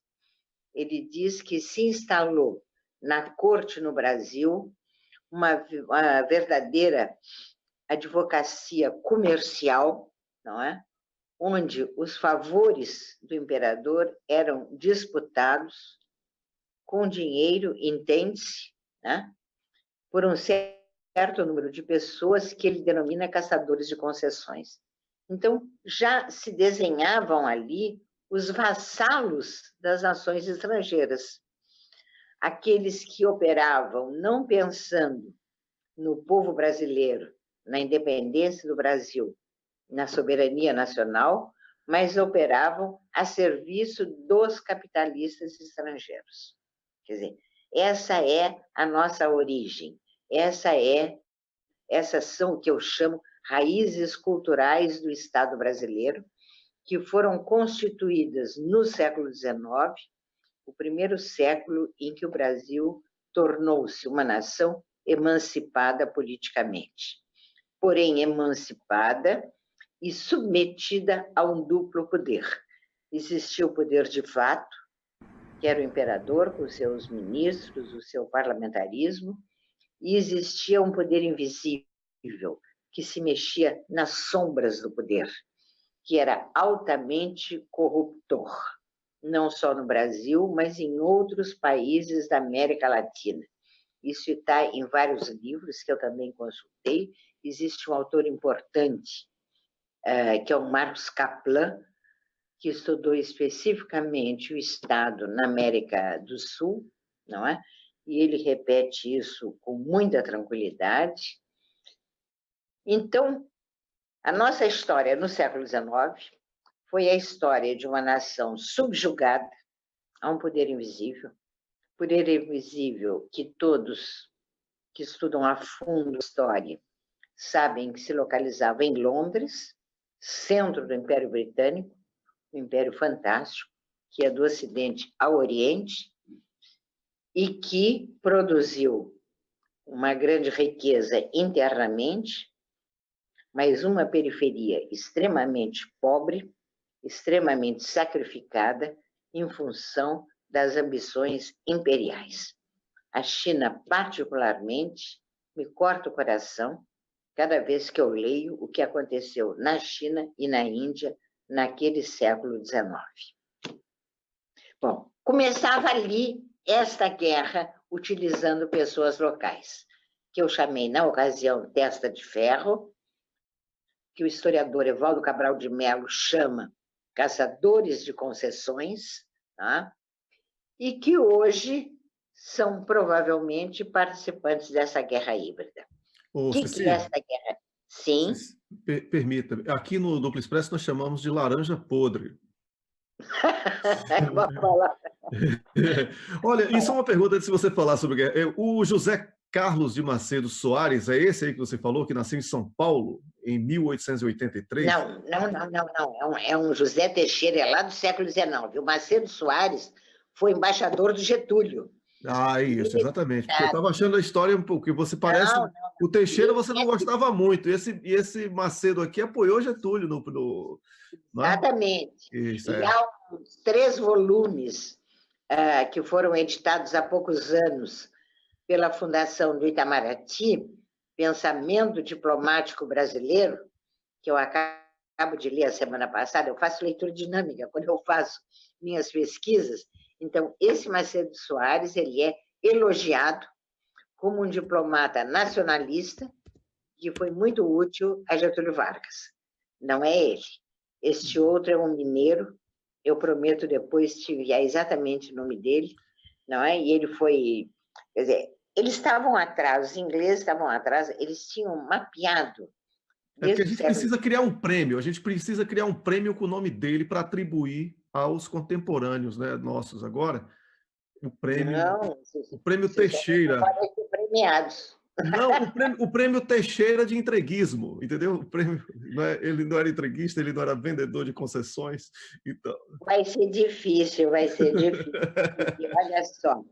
Ele diz que se instalou na corte no Brasil uma verdadeira advocacia comercial, não é? Onde os favores do imperador eram disputados com dinheiro, entende-se, né? Por um certo número de pessoas que ele denomina caçadores de concessões. Então, já se desenhavam ali os vassalos das nações estrangeiras, aqueles que operavam não pensando no povo brasileiro, na independência do Brasil, na soberania nacional, mas operavam a serviço dos capitalistas estrangeiros. Quer dizer, essa é a nossa origem, essas são o que eu chamo raízes culturais do Estado brasileiro, que foram constituídas no século XIX, o primeiro século em que o Brasil tornou-se uma nação emancipada politicamente. Porém, emancipada e submetida a um duplo poder. Existia o poder de fato, que era o imperador com os seus ministros, o seu parlamentarismo, e existia um poder invisível, que se mexia nas sombras do poder, que era altamente corruptor, não só no Brasil, mas em outros países da América Latina. Isso está em vários livros que eu também consultei. Existe um autor importante, que é o Marcos Kaplan, que estudou especificamente o Estado na América do Sul, não é? E ele repete isso com muita tranquilidade. Então, a nossa história no século XIX foi a história de uma nação subjugada a um poder invisível que todos que estudam a fundo a história sabem que se localizava em Londres, centro do Império Britânico, um império fantástico, que é do Ocidente ao Oriente, e que produziu uma grande riqueza internamente, mas uma periferia extremamente pobre, extremamente sacrificada em função das ambições imperiais. A China, particularmente, me corta o coração cada vez que eu leio o que aconteceu na China e na Índia naquele século XIX. Bom, começava ali esta guerra utilizando pessoas locais, que eu chamei, na ocasião, testa de ferro, que o historiador Evaldo Cabral de Melo chama caçadores de concessões, tá? E que hoje são provavelmente participantes dessa guerra híbrida. O que é essa guerra? Sim. Permita, aqui no Duplo Expresso nós chamamos de laranja podre. Vamos falar. Olha, isso é uma pergunta se você falar sobre guerra. O José Carlos de Macedo Soares, é esse aí que você falou, que nasceu em São Paulo em 1883? Não. É um José Teixeira, é lá do século XIX. O Macedo Soares foi embaixador do Getúlio. Ah, isso, exatamente. Porque eu estava achando a história um pouco, que você parece. Não, O Teixeira você não gostava muito, e esse Macedo aqui apoiou Getúlio não é? exatamente. Isso, E é. há uns 3 volumes que foram editados há poucos anos pela Fundação do Itamaraty, Pensamento Diplomático Brasileiro, que eu acabo de ler a semana passada. Eu faço leitura dinâmica quando eu faço minhas pesquisas. Então, esse Macedo Soares, ele é elogiado como um diplomata nacionalista que foi muito útil a Getúlio Vargas. Não é ele. Este outro é um mineiro, eu prometo depois te enviar exatamente o nome dele, não é? E ele foi, quer dizer, eles estavam atrás, os ingleses estavam atrás, eles tinham mapeado É porque a desde o gente século precisa criar um prêmio, a gente precisa criar um prêmio com o nome dele para atribuir aos contemporâneos, né, nossos agora. Não, O prêmio vocês só não Teixeira. podem ser premiados. Não, o prêmio Teixeira de entreguismo, entendeu? O prêmio, ele não era entreguista, ele não era vendedor de concessões. Então... Vai ser difícil, porque olha só,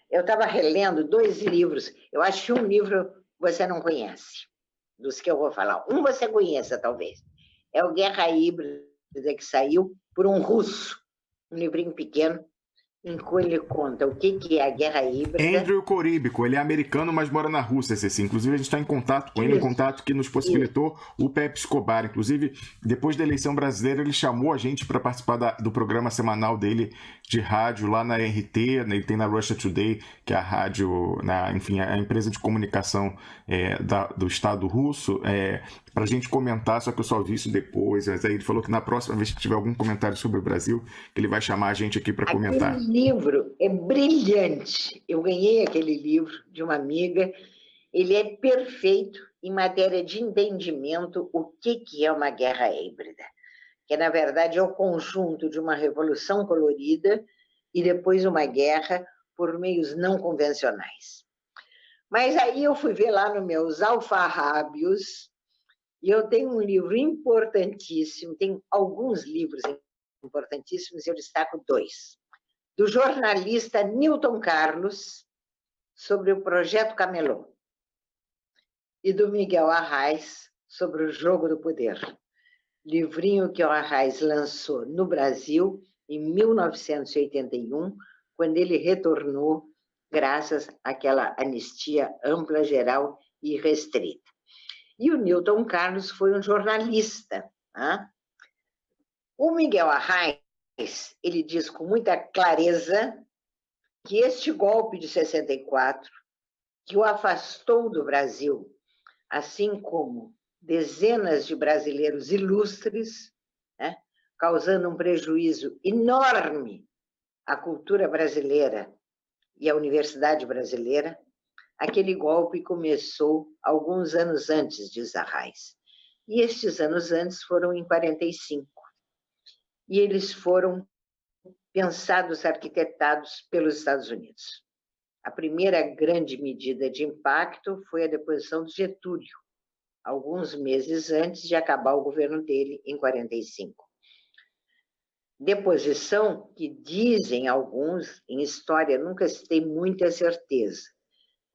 eu estava relendo 2 livros, eu acho que um livro você não conhece, dos que eu vou falar. Um você conheça, talvez. É o Guerra Híbrida, que saiu por um russo, um livrinho pequeno, em que ele conta o que é a guerra híbrida. Andrew Coríbico, ele é americano, mas mora na Rússia, Ceci. Inclusive, a gente está em contato com ele, um contato que nos possibilitou o Pepe Escobar. Inclusive, depois da eleição brasileira, ele chamou a gente para participar do programa semanal dele de rádio lá na RT, ele tem na Russia Today, que é a rádio, enfim, a empresa de comunicação do Estado russo, para a gente comentar, só que eu só vi isso depois. Mas aí ele falou que na próxima vez que tiver algum comentário sobre o Brasil, ele vai chamar a gente aqui para comentar. Aquele livro é brilhante. Eu ganhei aquele livro de uma amiga. Ele é perfeito em matéria de entendimento o que é uma guerra híbrida, que na verdade é o conjunto de uma revolução colorida e depois uma guerra por meios não convencionais. Mas aí eu fui ver lá nos meus alfarrábios e eu tenho um livro importantíssimo, tem alguns livros importantíssimos, eu destaco 2. Do jornalista Newton Carlos, sobre o Projeto Camelot, e do Miguel Arraes, sobre o Jogo do Poder. Livrinho que o Arraes lançou no Brasil em 1981, quando ele retornou, graças àquela anistia ampla, geral e restrita. E o Newton Carlos foi um jornalista. Né? O Miguel Arraes, ele diz com muita clareza que este golpe de 64, que o afastou do Brasil, assim como dezenas de brasileiros ilustres, né, causando um prejuízo enorme à cultura brasileira e à universidade brasileira, aquele golpe começou alguns anos antes, diz Arraes. E estes anos antes foram em 45. E eles foram pensados, arquitetados pelos Estados Unidos. A primeira grande medida de impacto foi a deposição de Getúlio, alguns meses antes de acabar o governo dele, em 45. Deposição que dizem alguns, em história nunca se tem muita certeza.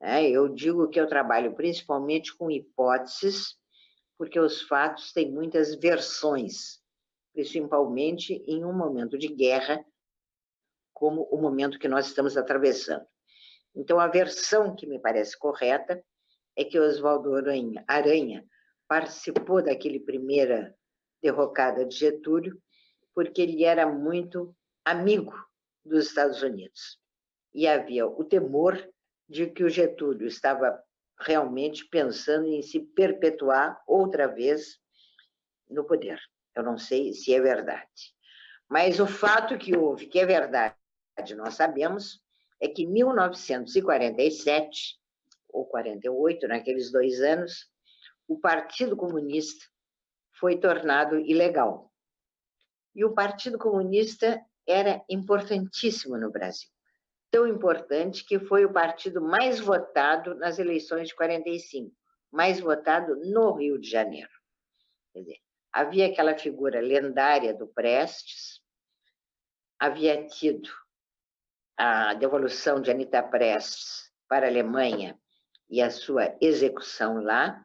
Eu digo que eu trabalho principalmente com hipóteses, porque os fatos têm muitas versões, principalmente em um momento de guerra, como o momento que nós estamos atravessando. Então, a versão que me parece correta é que Oswaldo Aranha participou daquele primeira derrocada de Getúlio, porque ele era muito amigo dos Estados Unidos. E havia o temor de que o Getúlio estava realmente pensando em se perpetuar outra vez no poder. Eu não sei se é verdade. Mas o fato que houve, que é verdade, nós sabemos, é que em 1947, ou 48, naqueles 2 anos, o Partido Comunista foi tornado ilegal. E o Partido Comunista era importantíssimo no Brasil. Tão importante que foi o partido mais votado nas eleições de 45, mais votado no Rio de Janeiro. Quer dizer, havia aquela figura lendária do Prestes, havia tido a devolução de Anita Prestes para a Alemanha e a sua execução lá.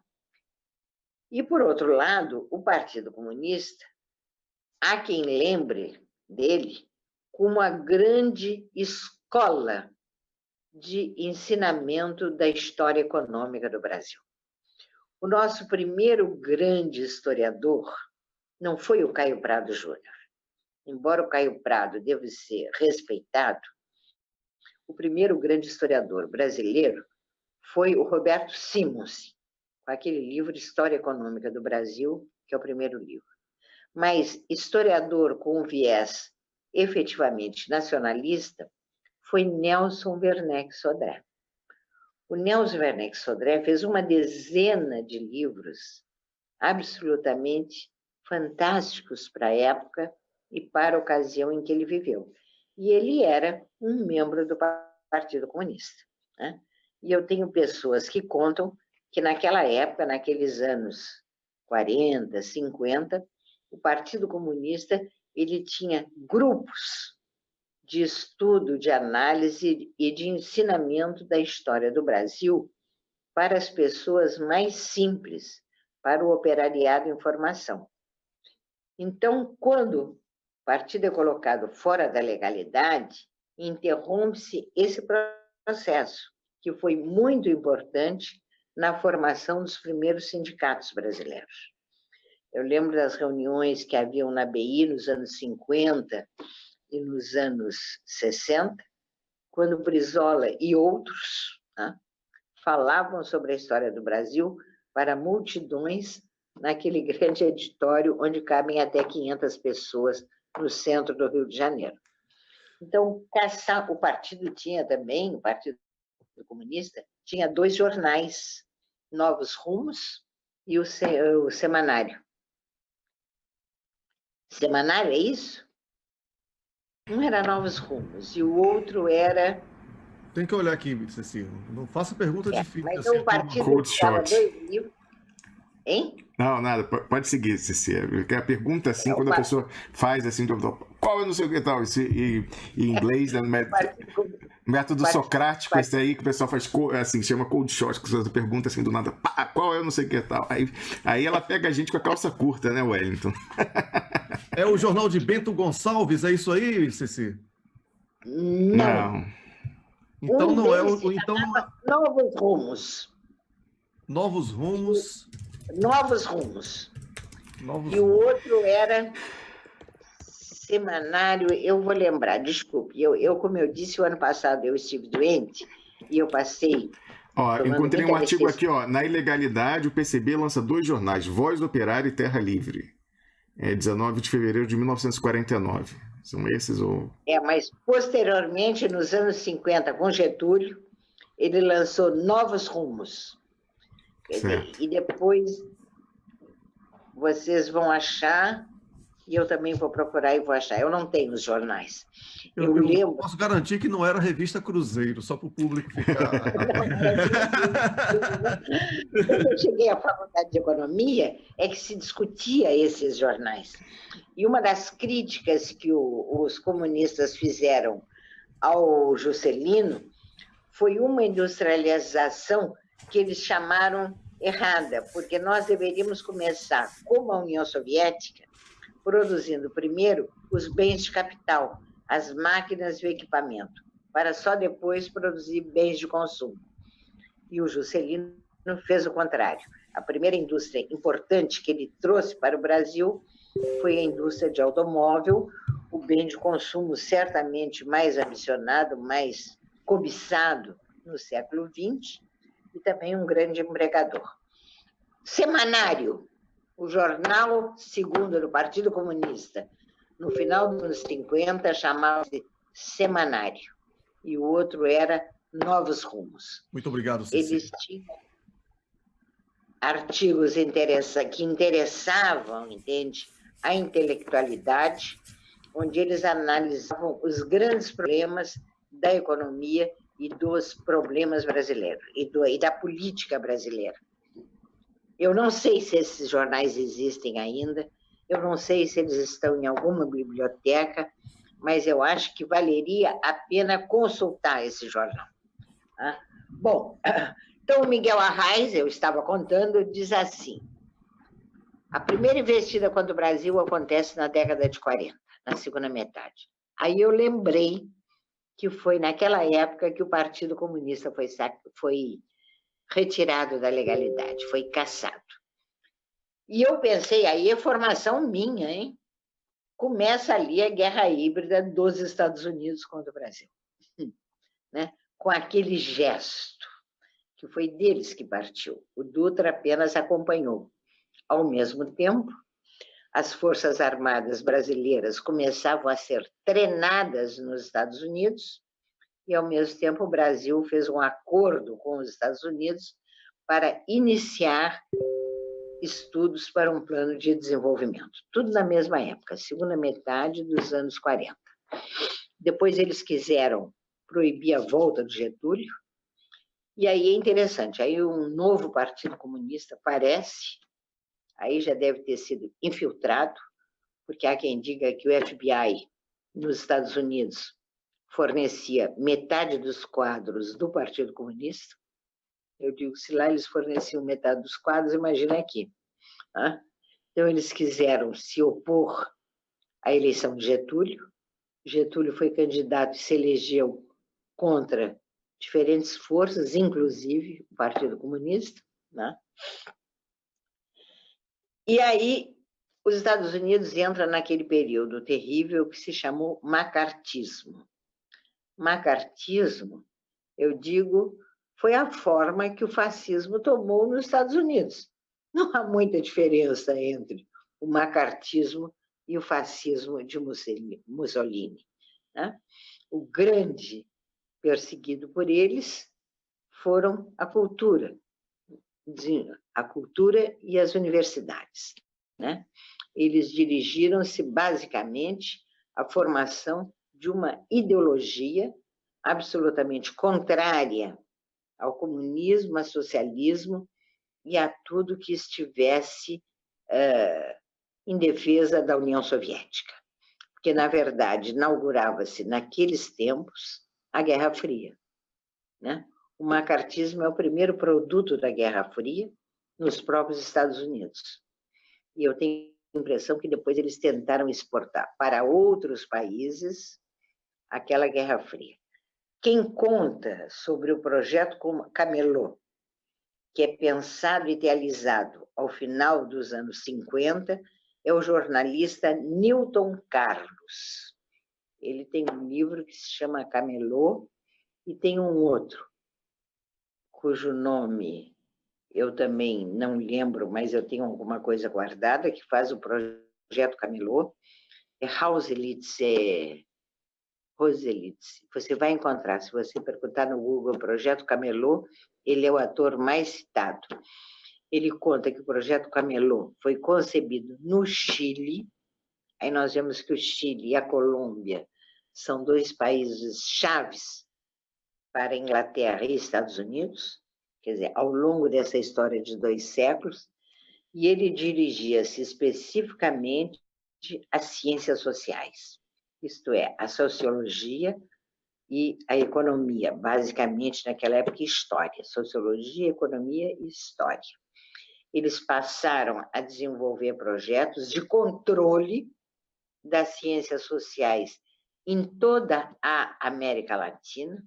E, por outro lado, o Partido Comunista, há quem lembre dele como a grande escola de ensinamento da história econômica do Brasil. O nosso primeiro grande historiador não foi o Caio Prado Júnior. Embora o Caio Prado deva ser respeitado, o primeiro grande historiador brasileiro foi o Roberto Simons, com aquele livro História Econômica do Brasil, que é o primeiro livro. Mas historiador com um viés efetivamente nacionalista foi Nelson Werneck Sodré. O Nelson Werneck Sodré fez uma dezena de livros absolutamente fantásticos para a época e para a ocasião em que ele viveu. E ele era um membro do Partido Comunista, né? E eu tenho pessoas que contam que naquela época, naqueles anos 40, 50, o Partido Comunista ele tinha grupos de estudo, de análise e de ensinamento da história do Brasil para as pessoas mais simples, para o operariado em formação. Então, quando o partido é colocado fora da legalidade, interrompe-se esse processo, que foi muito importante na formação dos primeiros sindicatos brasileiros. Eu lembro das reuniões que haviam na BI nos anos 50 e nos anos 60, quando Brizola e outros, né, falavam sobre a história do Brasil para multidões naquele grande editório onde cabem até 500 pessoas no centro do Rio de Janeiro. Então, o partido tinha também, o Partido Comunista, tinha 2 jornais, Novos Rumos e o Semanário. Semanário, é isso? Um era Novos Rumos e o outro era... Tem que olhar aqui, Ceci. Não faça pergunta difícil. Mas então o partido tinha 2 livros. Hein? Não, nada. Pode seguir, Ceci. A pergunta, assim, quando a pessoa faz assim, qual eu não sei o que tal, em inglês, né, método socrático, esse aí que o pessoal faz, assim, chama cold shot, que você pergunta assim do nada, pá, qual eu não sei o que tal. Aí ela pega a gente com a calça curta, né, Wellington? É o jornal de Bento Gonçalves, é isso aí, Ceci? Não. Então não é o... Então... Novos Rumos. Novos Rumos. Novos Rumos. E o outro era Semanário, eu vou lembrar, desculpe, como eu disse, o ano passado eu estive doente e eu passei... encontrei um artigo aqui, na ilegalidade, o PCB lança 2 jornais, Voz do Operário e Terra Livre. 19 de fevereiro de 1949. São esses ou... mas posteriormente, nos anos 50, com Getúlio, ele lançou Novos Rumos. E depois vocês vão achar, e eu também vou procurar e vou achar. Eu não tenho os jornais. Eu lembro... posso garantir que não era a revista Cruzeiro, só para o público ficar... Quando eu cheguei à Faculdade de Economia, é que se discutia esses jornais. E uma das críticas que os comunistas fizeram ao Juscelino foi uma industrialização que eles chamaram errada, porque nós deveríamos começar, como a União Soviética, produzindo primeiro os bens de capital, as máquinas e o equipamento, para só depois produzir bens de consumo. E o Juscelino fez o contrário. A primeira indústria importante que ele trouxe para o Brasil foi a indústria de automóvel, o bem de consumo certamente mais ambicionado, mais cobiçado no século XX, e também um grande empregador. Semanário, o jornal segundo do Partido Comunista, no final dos anos 50, chamava-se Semanário, e o outro era Novos Rumos. Muito obrigado, Ceci. Eles tinham artigos que interessavam, entende, a intelectualidade, onde eles analisavam os grandes problemas da economia e dos problemas brasileiros, e da política brasileira. Eu não sei se esses jornais existem ainda, eu não sei se eles estão em alguma biblioteca, mas eu acho que valeria a pena consultar esse jornal. Tá? Bom, então o Miguel Arraes, eu estava contando, diz assim: a primeira investida contra o Brasil acontece na década de 40, na segunda metade. Aí eu lembrei que foi naquela época que o Partido Comunista foi retirado da legalidade, foi cassado. E eu pensei, aí é formação minha, hein? Começa ali a guerra híbrida dos Estados Unidos contra o Brasil, né? Com aquele gesto, que foi deles que partiu. O Dutra apenas acompanhou. Ao mesmo tempo, as Forças Armadas brasileiras começavam a ser treinadas nos Estados Unidos e, ao mesmo tempo, o Brasil fez um acordo com os Estados Unidos para iniciar estudos para um plano de desenvolvimento. Tudo na mesma época, segunda metade dos anos 40. Depois eles quiseram proibir a volta do Getúlio, e aí é interessante, aí um novo Partido Comunista aparece, aí já deve ter sido infiltrado, porque há quem diga que o FBI nos Estados Unidos fornecia metade dos quadros do Partido Comunista. Eu digo, se lá eles forneciam metade dos quadros, imagina aqui. Tá? Então, eles quiseram se opor à eleição de Getúlio. Getúlio foi candidato e se elegeu contra diferentes forças, inclusive o Partido Comunista. Né? E aí, os Estados Unidos entram naquele período terrível que se chamou macartismo. Macartismo, eu digo, foi a forma que o fascismo tomou nos Estados Unidos. Não há muita diferença entre o macartismo e o fascismo de Mussolini. Né? O grande perseguido por eles foram a cultura e as universidades. Né? Eles dirigiram-se basicamente à formação de uma ideologia absolutamente contrária ao comunismo, ao socialismo e a tudo que estivesse em defesa da União Soviética. Porque, na verdade, inaugurava-se naqueles tempos a Guerra Fria. Né? O macartismo é o primeiro produto da Guerra Fria nos próprios Estados Unidos. E eu tenho a impressão que depois eles tentaram exportar para outros países aquela Guerra Fria. Quem conta sobre o projeto Camelot, que é pensado e idealizado ao final dos anos 50, é o jornalista Newton Carlos. Ele tem um livro que se chama Camelot e tem um outro, cujo nome eu também não lembro, mas eu tenho alguma coisa guardada, que faz o projeto Camelot. É Roselitz. Você vai encontrar, se você perguntar no Google Projeto Camelot, ele é o ator mais citado. Ele conta que o Projeto Camelot foi concebido no Chile. Aí nós vemos que o Chile e a Colômbia são dois países chaves para a Inglaterra e Estados Unidos, quer dizer, ao longo dessa história de 2 séculos, e ele dirigia-se especificamente às ciências sociais, isto é, a sociologia e a economia, basicamente naquela época história, sociologia, economia e história. Eles passaram a desenvolver projetos de controle das ciências sociais em toda a América Latina,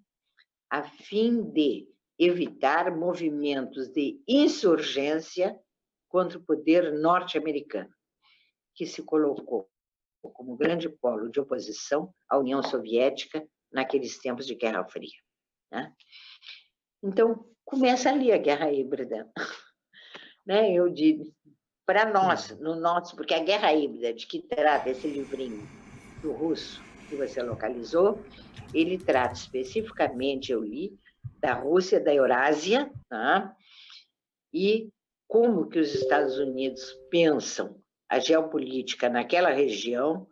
a fim de evitar movimentos de insurgência contra o poder norte-americano, que se colocou como grande polo de oposição à União Soviética naqueles tempos de Guerra Fria. Né? Então, começa ali a guerra híbrida. Né? Eu digo, para nós, no nosso, porque a guerra híbrida de que trata esse livrinho do russo que você localizou, ele trata especificamente, eu li, da Rússia, da Eurásia, tá? E como que os Estados Unidos pensam a geopolítica naquela região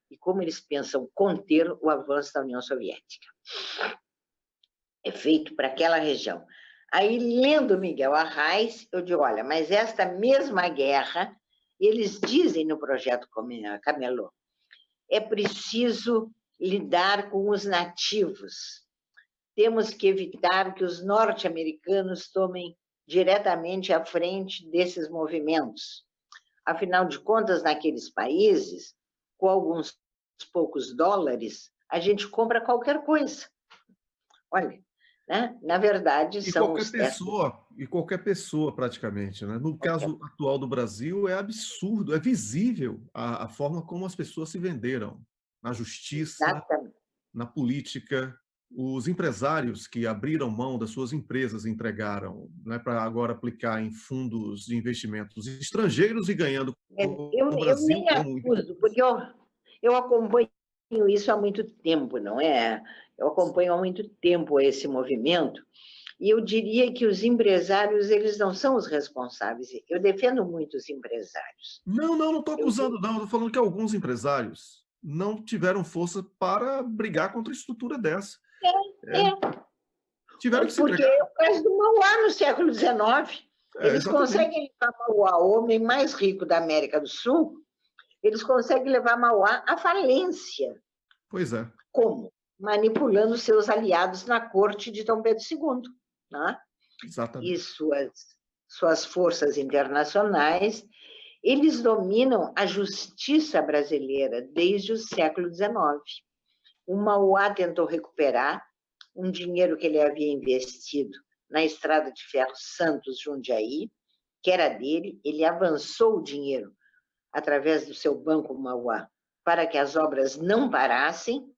e como eles pensam conter o avanço da União Soviética. É feito para aquela região. Aí, lendo Miguel Arraes, eu digo, olha, mas esta mesma guerra, eles dizem no projeto Camelot, é preciso lidar com os nativos. Temos que evitar que os norte-americanos tomem diretamente à frente desses movimentos. Afinal de contas, naqueles países, com alguns poucos dólares, a gente compra qualquer coisa. Olha, né? Na verdade, são qualquer pessoa praticamente, né? No caso atual do Brasil, é absurdo, é visível a forma como as pessoas se venderam na justiça, Exatamente. Na política. Os empresários que abriram mão das suas empresas entregaram, né, para agora aplicar em fundos de investimentos estrangeiros e ganhando Eu no Brasil nem acuso, porque eu acompanho isso há muito tempo, não é? Eu acompanho há muito tempo esse movimento, e eu diria que os empresários, eles não são os responsáveis. Eu defendo muito os empresários. Não estou acusando, não. Estou falando que alguns empresários não tiveram força para brigar contra a estrutura dessa. Tiveram que se porque entregar. é o caso do Mauá no século XIX. Eles conseguem levar Mauá, o homem mais rico da América do Sul, eles conseguem levar Mauá à falência. Pois é. Como? Manipulando seus aliados na corte de Dom Pedro II. Né? Exatamente. E suas forças internacionais, eles dominam a justiça brasileira desde o século XIX. O Mauá tentou recuperar um dinheiro que ele havia investido na Estrada de Ferro Santos-Jundiaí, que era dele. Ele avançou o dinheiro através do seu Banco Mauá para que as obras não parassem.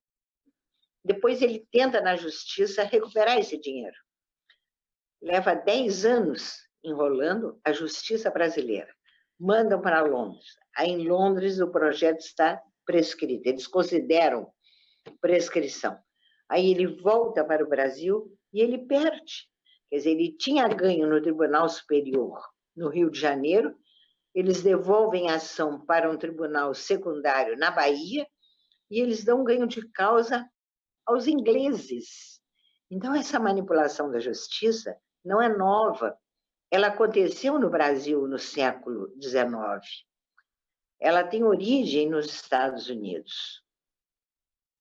Depois ele tenta, na justiça, recuperar esse dinheiro. Leva 10 anos enrolando a justiça brasileira. Mandam para Londres. Aí, em Londres, o projeto está prescrito. Eles consideram prescrição. Aí ele volta para o Brasil e ele perde. Quer dizer, ele tinha ganho no Tribunal Superior no Rio de Janeiro, eles devolvem a ação para um tribunal secundário na Bahia e eles dão ganho de causa aos ingleses. Então, essa manipulação da justiça não é nova. Ela aconteceu no Brasil no século XIX. Ela tem origem nos Estados Unidos.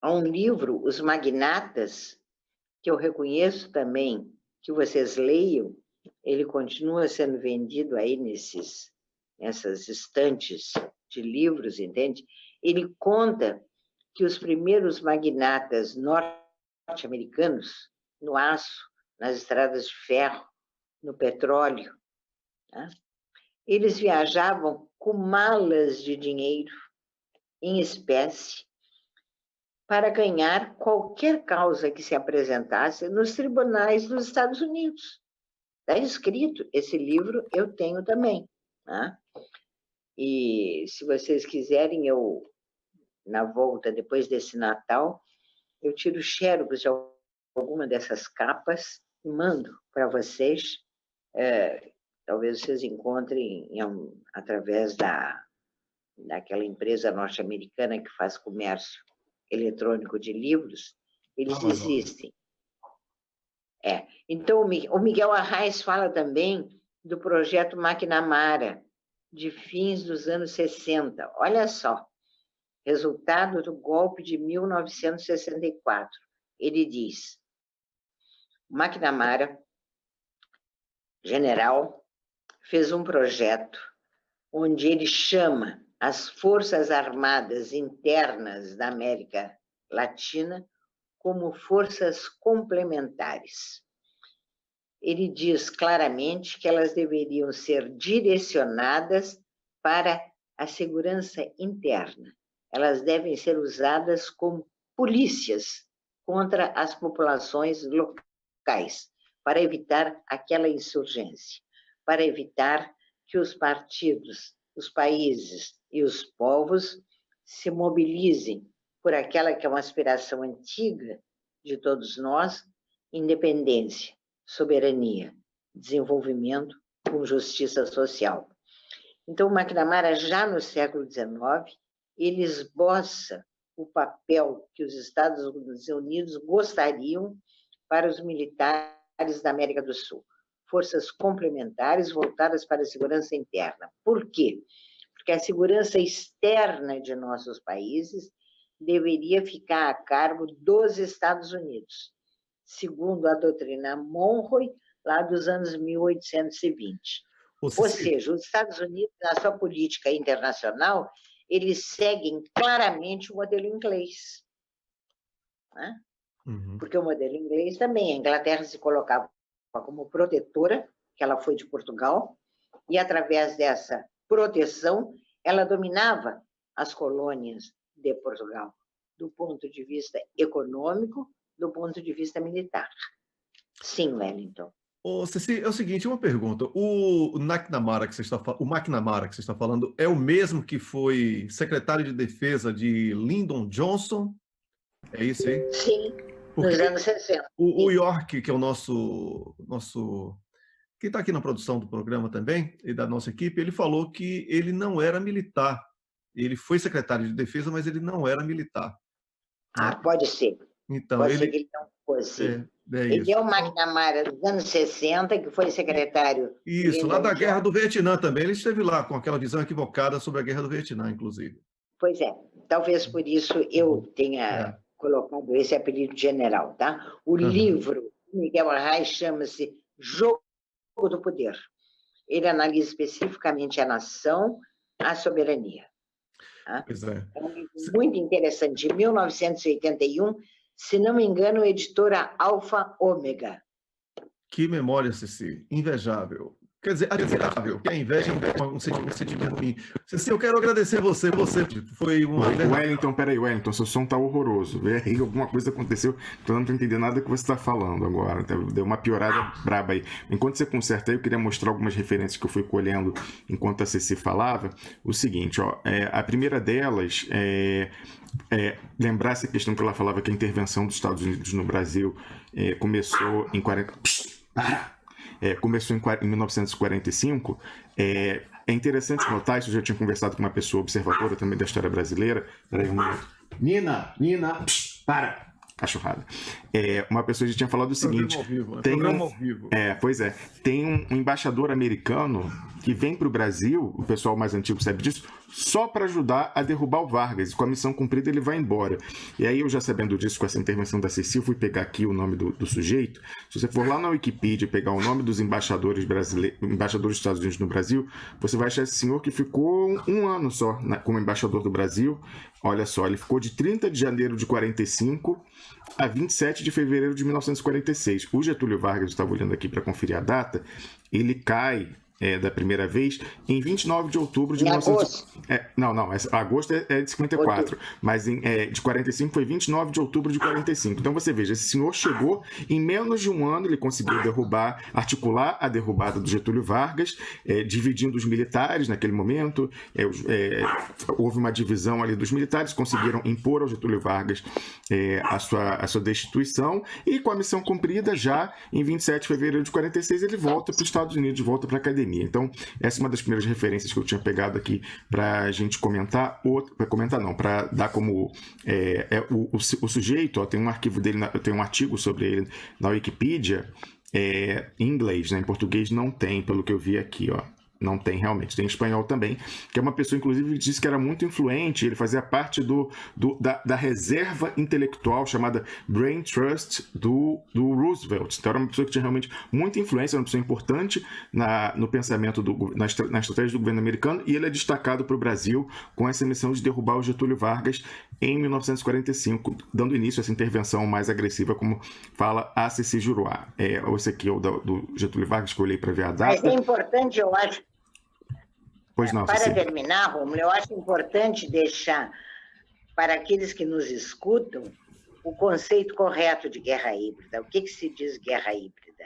Há um livro, Os Magnatas, que eu reconheço também, que vocês leiam, ele continua sendo vendido aí nessas estantes de livros, entende? Ele conta que os primeiros magnatas norte-americanos, no aço, nas estradas de ferro, no petróleo, tá? Eles viajavam com malas de dinheiro em espécie para ganhar qualquer causa que se apresentasse nos tribunais dos Estados Unidos. Está escrito, esse livro eu tenho também. Tá? E se vocês quiserem, eu, na volta, depois desse Natal, eu tiro xerox de alguma dessas capas e mando para vocês. Talvez vocês encontrem através daquela empresa norte-americana que faz comércio eletrônico de livros, eles existem. Então, o Miguel Arraes fala também do projeto McNamara, de fins dos anos 60. Olha só, resultado do golpe de 1964. Ele diz, McNamara, general, fez um projeto onde ele chama as Forças Armadas Internas da América Latina como forças complementares. Ele diz claramente que elas deveriam ser direcionadas para a segurança interna. Elas devem ser usadas como polícias contra as populações locais, para evitar aquela insurgência, para evitar que os partidos, os países e os povos se mobilizem por aquela que é uma aspiração antiga de todos nós, independência, soberania, desenvolvimento com justiça social. Então, o McNamara, já no século XIX, ele esboça o papel que os Estados Unidos gostariam para os militares da América do Sul. Forças complementares voltadas para a segurança interna. Por quê? Porque a segurança externa de nossos países deveria ficar a cargo dos Estados Unidos, segundo a doutrina Monroe, lá dos anos 1820. Ou seja, os Estados Unidos, na sua política internacional, eles seguem claramente o modelo inglês. Né? Porque o modelo inglês também, a Inglaterra se colocava como protetora, que ela foi de Portugal, e através dessa proteção, ela dominava as colônias de Portugal, do ponto de vista econômico, do ponto de vista militar. Sim, Wellington. Ceci, é o seguinte, uma pergunta. O McNamara que você está falando é o mesmo que foi secretário de defesa de Lyndon Johnson? É isso aí? Sim, nos anos 60. O York, que é o nosso que está aqui na produção do programa também, e da nossa equipe, ele falou que ele não era militar. Ele foi secretário de defesa, mas ele não era militar. Ah, né? Pode ser. Então, pode ser que ele não fosse. Ele é o McNamara dos anos 60, que foi secretário. Isso, lá da Guerra do Vietnã também. Ele esteve lá com aquela visão equivocada sobre a Guerra do Vietnã, inclusive. Pois é. Talvez por isso eu tenha colocado esse apelido general, tá? O livro de Miguel Arraes chama-se Jogo do Poder. Ele analisa especificamente a nação, a soberania. Tá? Pois é. É um livro muito interessante. Em 1981, se não me engano, editora Alfa Ômega. Que memória, Ceci. Invejável. Quer dizer, admirável, porque a inveja é um sentimento ruim. Ceci, eu quero agradecer você foi uma... Wellington, seu som tá horroroso. Vê aí, alguma coisa aconteceu, eu não tô entendendo nada que você tá falando agora. Deu uma piorada braba aí. Enquanto você conserta aí, eu queria mostrar algumas referências que eu fui colhendo enquanto a Ceci falava. O seguinte, a primeira delas lembrar essa questão que ela falava que a intervenção dos Estados Unidos no Brasil começou em 40... começou em 1945, é interessante notar, isso eu já tinha conversado com uma pessoa observadora também da história brasileira. Peraí, Nina, para! Cachorrada. Uma pessoa já tinha falado o seguinte... Programa ao vivo. Pois é. Tem um embaixador americano que vem para o Brasil, o pessoal mais antigo sabe disso, só para ajudar a derrubar o Vargas. E com a missão cumprida, ele vai embora. E aí, eu já sabendo disso, com essa intervenção da Ceci, eu fui pegar aqui o nome do sujeito. Se você for lá na Wikipedia e pegar o nome dos embaixadores dos Estados Unidos no Brasil, você vai achar esse senhor que ficou um ano só como embaixador do Brasil. Olha só, ele ficou de 30 de janeiro de 45 a 27 de fevereiro de 1946. O Getúlio Vargas, eu estava olhando aqui para conferir a data, ele cai da primeira vez em 29 de outubro de 1945. Não, agosto é de 54, mas de 45 foi 29 de outubro de 45. Então você veja, esse senhor chegou em menos de um ano, ele conseguiu articular a derrubada do Getúlio Vargas, dividindo os militares naquele momento. Houve uma divisão ali dos militares, conseguiram impor ao Getúlio Vargas a sua destituição, e com a missão cumprida, já em 27 de fevereiro de 46, ele volta para os Estados Unidos, volta para a academia. Então, essa é uma das primeiras referências que eu tinha pegado aqui para a gente comentar, para dar como o sujeito, tem um arquivo dele, tem um artigo sobre ele na Wikipedia, em inglês, né? Em português não tem, pelo que eu vi aqui, não tem realmente, tem em espanhol também, que é uma pessoa, inclusive, que disse que era muito influente, ele fazia parte da reserva intelectual chamada Brain Trust do Roosevelt. Então era uma pessoa que tinha realmente muita influência, uma pessoa importante no pensamento, na estratégia do governo americano, e ele é destacado para o Brasil com essa missão de derrubar o Getúlio Vargas em 1945, dando início a essa intervenção mais agressiva, como fala a Ceci Juruá. Esse aqui é o do Getúlio Vargas, que eu olhei para ver a data. Mas é importante, eu acho, Pois não, para terminar, Rômulo, eu acho importante deixar para aqueles que nos escutam o conceito correto de guerra híbrida. O que se diz guerra híbrida?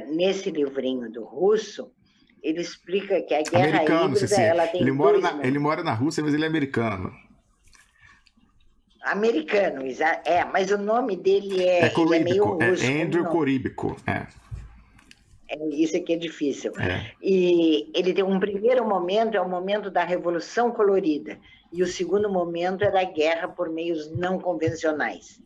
Nesse livrinho do Russo, ele explica que a guerra híbrida ela tem ele mora na Rússia, mas ele é americano. Americano, mas o nome dele é meio russo. É Andrew Coríbico, Isso aqui é difícil. E ele tem um primeiro momento, é o momento da Revolução Colorida, e o segundo momento é da guerra por meios não convencionais.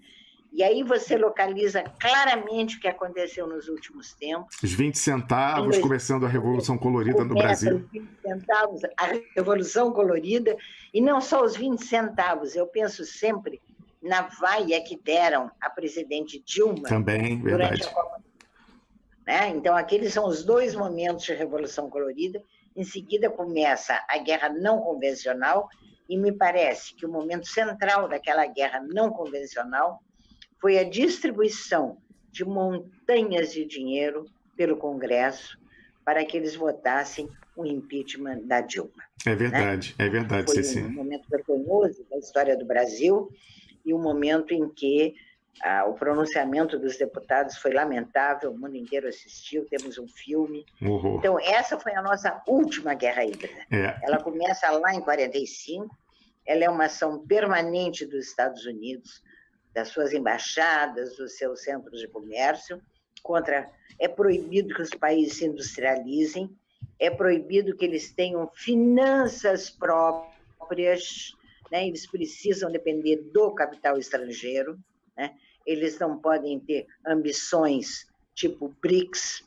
E aí você localiza claramente o que aconteceu nos últimos tempos. Os 20 centavos, começando a Revolução Colorida no Brasil. Os 20 centavos, a Revolução Colorida, e não só os 20 centavos, eu penso sempre na vaia que deram à presidente Dilma. Também, verdade. Durante a Copa. Né? Então, aqueles são os dois momentos de Revolução Colorida. Em seguida, começa a guerra não convencional, e me parece que o momento central daquela guerra não convencional foi a distribuição de montanhas de dinheiro pelo Congresso para que eles votassem o impeachment da Dilma. É verdade, né? É verdade, Ceci. Foi um momento vergonhoso da história do Brasil e um momento em que o pronunciamento dos deputados foi lamentável, o mundo inteiro assistiu, temos um filme. Uhum. Então, essa foi a nossa última guerra híbrida. Ela começa lá em 45, ela é uma ação permanente dos Estados Unidos, das suas embaixadas, dos seus centros de comércio, é proibido que os países se industrializem, é proibido que eles tenham finanças próprias, né? Eles precisam depender do capital estrangeiro, né? Eles não podem ter ambições tipo BRICS,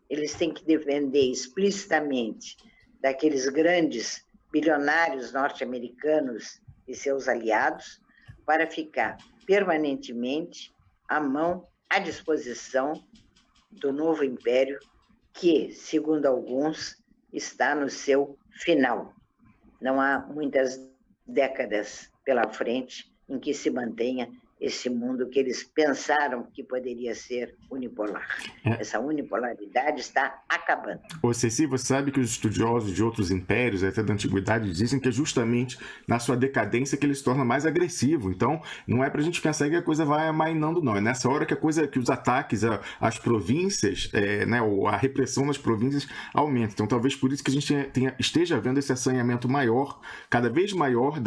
eles têm que depender explicitamente daqueles grandes bilionários norte-americanos e seus aliados para ficar permanentemente à disposição do novo império que, segundo alguns, está no seu final. Não há muitas décadas pela frente em que se mantenha esse mundo que eles pensaram que poderia ser unipolar. Essa unipolaridade está acabando. Ô, Ceci, você sabe que os estudiosos de outros impérios, até da antiguidade, dizem que é justamente na sua decadência que ele se torna mais agressivo. Então, não é pra gente pensar que a coisa vai amainando, não. É nessa hora que os ataques às províncias, né, ou a repressão nas províncias aumenta. Então, talvez por isso que a gente esteja vendo esse assanhamento maior, cada vez maior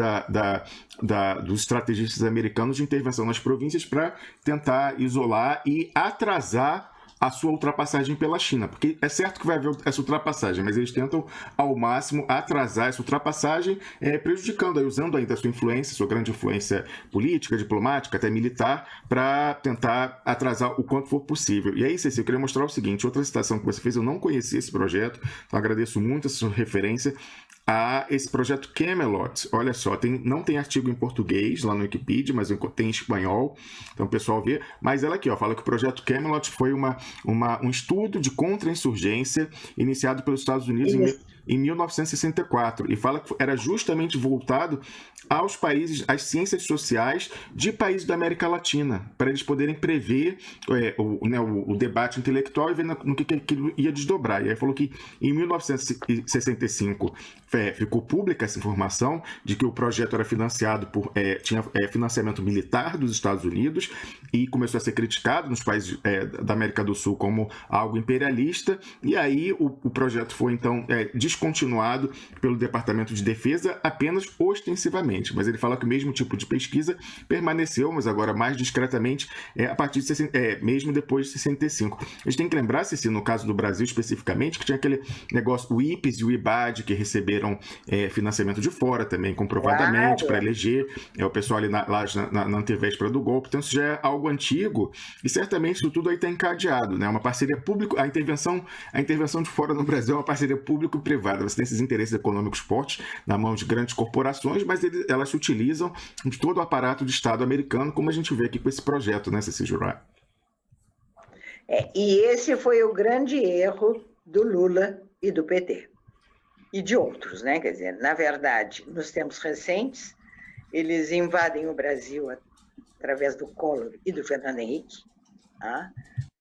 dos estrategistas americanos de intervenção nas províncias para tentar isolar e atrasar a sua ultrapassagem pela China, porque é certo que vai haver essa ultrapassagem, mas eles tentam ao máximo atrasar essa ultrapassagem, prejudicando, usando ainda a sua influência, sua grande influência política, diplomática, até militar, para tentar atrasar o quanto for possível. E aí, Ceci, eu queria mostrar o seguinte, outra citação que você fez, eu não conhecia esse projeto, então agradeço muito a sua referência a esse projeto Camelot. Olha só, não tem artigo em português lá no Wikipedia, mas tem em espanhol, então o pessoal vê. Mas ela aqui, fala que o projeto Camelot foi um estudo de contra-insurgência iniciado pelos Estados Unidos em 1964, e fala que era justamente voltado aos países, às ciências sociais de países da América Latina, para eles poderem prever o debate intelectual e ver no que aquilo ia desdobrar. E aí falou que em 1965 ficou pública essa informação de que o projeto era financiado tinha financiamento militar dos Estados Unidos e começou a ser criticado nos países da América do Sul como algo imperialista, e aí o projeto foi então descontinuado pelo Departamento de Defesa apenas ostensivamente, mas ele fala que o mesmo tipo de pesquisa permaneceu, mas agora mais discretamente, a partir de mesmo depois de 65. A gente tem que lembrar, Ceci, no caso do Brasil especificamente, que tinha aquele negócio, o IPES e o IBAD, que receberam financiamento de fora também, comprovadamente, para eleger o pessoal ali na antevéspera do golpe. Então isso já é algo antigo, e certamente isso tudo aí está encadeado, né? Uma parceria público, a intervenção de fora no Brasil é uma parceria público-privada. Você tem esses interesses econômicos fortes na mão de grandes corporações, mas elas se utilizam de todo o aparato de Estado americano, como a gente vê aqui com esse projeto, né, Ceci Jurai? E esse foi o grande erro do Lula e do PT. E de outros, né? Quer dizer, na verdade, nos tempos recentes, eles invadem o Brasil através do Collor e do Fernando Henrique,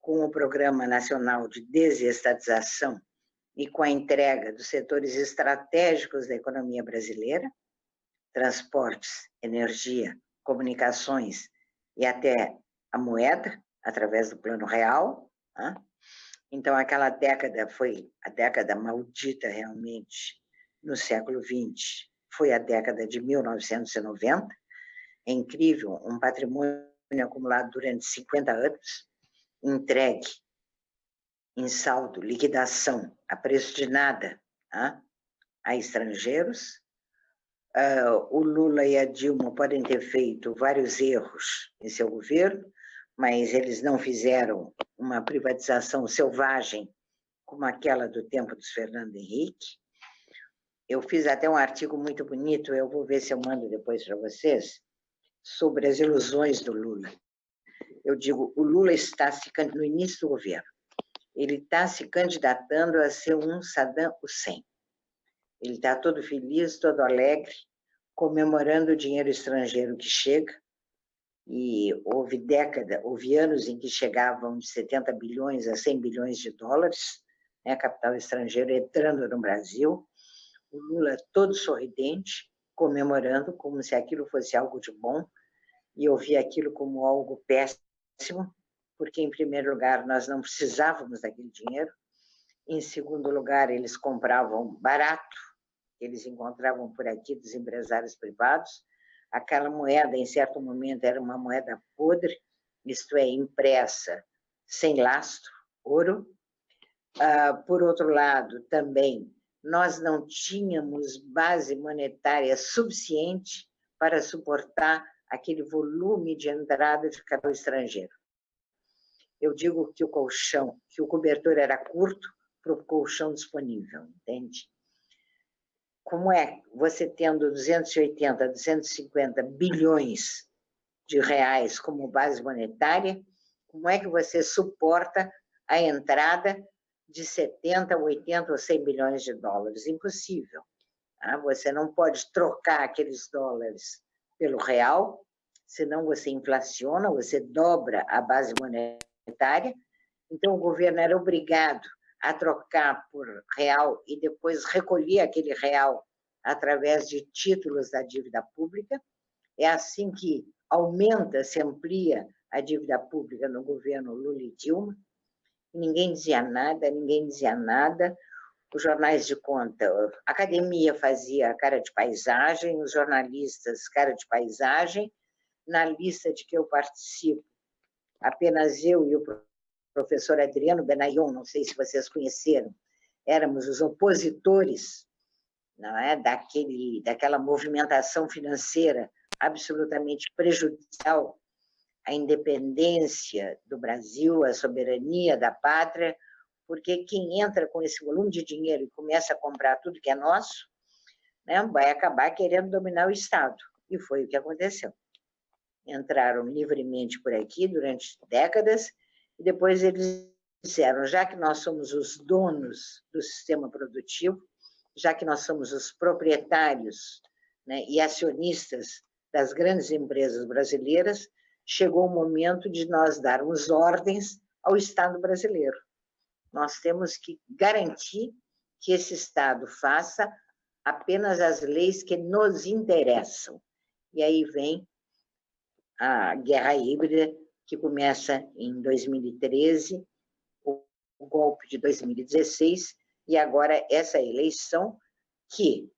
com o Programa Nacional de Desestatização e com a entrega dos setores estratégicos da economia brasileira, transportes, energia, comunicações e até a moeda, através do Plano Real. Então, aquela década foi a década maldita realmente no século XX, foi a década de 1990. É incrível, um patrimônio acumulado durante 50 anos, entregue em saldo, liquidação, a preço de nada, a estrangeiros. O Lula e a Dilma podem ter feito vários erros em seu governo, mas eles não fizeram uma privatização selvagem como aquela do tempo dos Fernando Henrique. Eu fiz até um artigo muito bonito, eu vou ver se eu mando depois para vocês, sobre as ilusões do Lula. Eu digo, o Lula está no início do governo, ele está se candidatando a ser um Saddam Hussein. Ele está todo feliz, todo alegre, comemorando o dinheiro estrangeiro que chega, e houve anos em que chegavam de 70 bilhões a 100 bilhões de dólares, né, capital estrangeiro entrando no Brasil, o Lula todo sorridente, comemorando como se aquilo fosse algo de bom, e eu vi aquilo como algo péssimo, porque, em primeiro lugar, nós não precisávamos daquele dinheiro, em segundo lugar, eles compravam barato, eles encontravam por aqui dos empresários privados, aquela moeda, em certo momento, era uma moeda podre, isto é, impressa, sem lastro, ouro. Por outro lado, também, nós não tínhamos base monetária suficiente para suportar aquele volume de entrada de capital estrangeiro. Eu digo que o cobertor era curto para o colchão disponível, entende? Como é você tendo 280, 250 bilhões de reais como base monetária, como é que você suporta a entrada de 70, 80 ou 100 bilhões de dólares? Impossível. Tá? Você não pode trocar aqueles dólares pelo real, senão você inflaciona, você dobra a base monetária. Então, o governo era obrigado a trocar por real e depois recolher aquele real através de títulos da dívida pública. É assim que se amplia a dívida pública no governo Lula e Dilma. Ninguém dizia nada. Os jornais de conta, a academia fazia cara de paisagem, os jornalistas cara de paisagem. Na lista de que eu participo, apenas eu e o professor Adriano Benayon, não sei se vocês conheceram, éramos os opositores, não é, daquela movimentação financeira absolutamente prejudicial à independência do Brasil, à soberania da pátria, porque quem entra com esse volume de dinheiro e começa a comprar tudo que é nosso, né, vai acabar querendo dominar o Estado. E foi o que aconteceu. Entraram livremente por aqui durante décadas, e depois eles disseram, já que nós somos os donos do sistema produtivo, já que nós somos os proprietários, né, e acionistas das grandes empresas brasileiras, chegou o momento de nós darmos ordens ao Estado brasileiro. Nós temos que garantir que esse Estado faça apenas as leis que nos interessam. E aí vem a guerra híbrida, que começa em 2013, o golpe de 2016, e agora essa eleição que,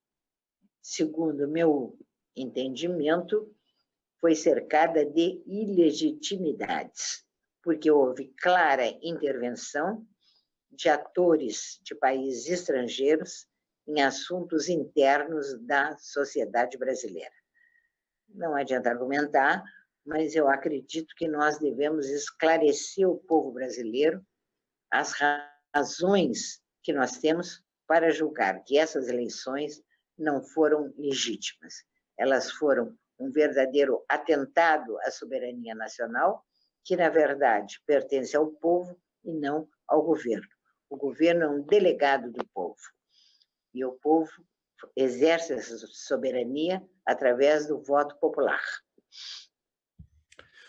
segundo o meu entendimento, foi cercada de ilegitimidades, porque houve clara intervenção de atores de países estrangeiros em assuntos internos da sociedade brasileira. Não adianta argumentar, mas eu acredito que nós devemos esclarecer o povo brasileiro as razões que nós temos para julgar que essas eleições não foram legítimas. Elas foram um verdadeiro atentado à soberania nacional, que, na verdade, pertence ao povo e não ao governo. O governo é um delegado do povo, e o povo exerce essa soberania através do voto popular.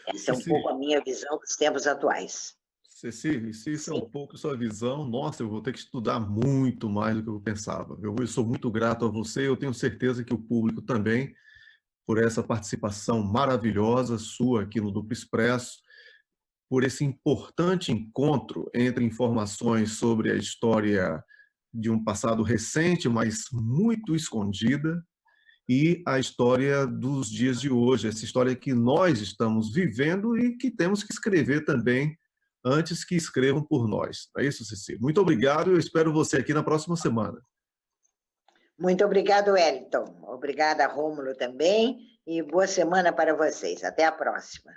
Essa é um pouco a minha visão dos tempos atuais. Ceci, se isso é um pouco a sua visão, nossa, eu vou ter que estudar muito mais do que eu pensava. Eu sou muito grato a você, eu tenho certeza que o público também, por essa participação maravilhosa sua aqui no Duplo Expresso, por esse importante encontro entre informações sobre a história de um passado recente, mas muito escondida, e a história dos dias de hoje, essa história que nós estamos vivendo e que temos que escrever também antes que escrevam por nós. É isso, Ceci? Muito obrigado e eu espero você aqui na próxima semana. Muito obrigado, Wellington. Obrigada, Rômulo, também. E boa semana para vocês. Até a próxima.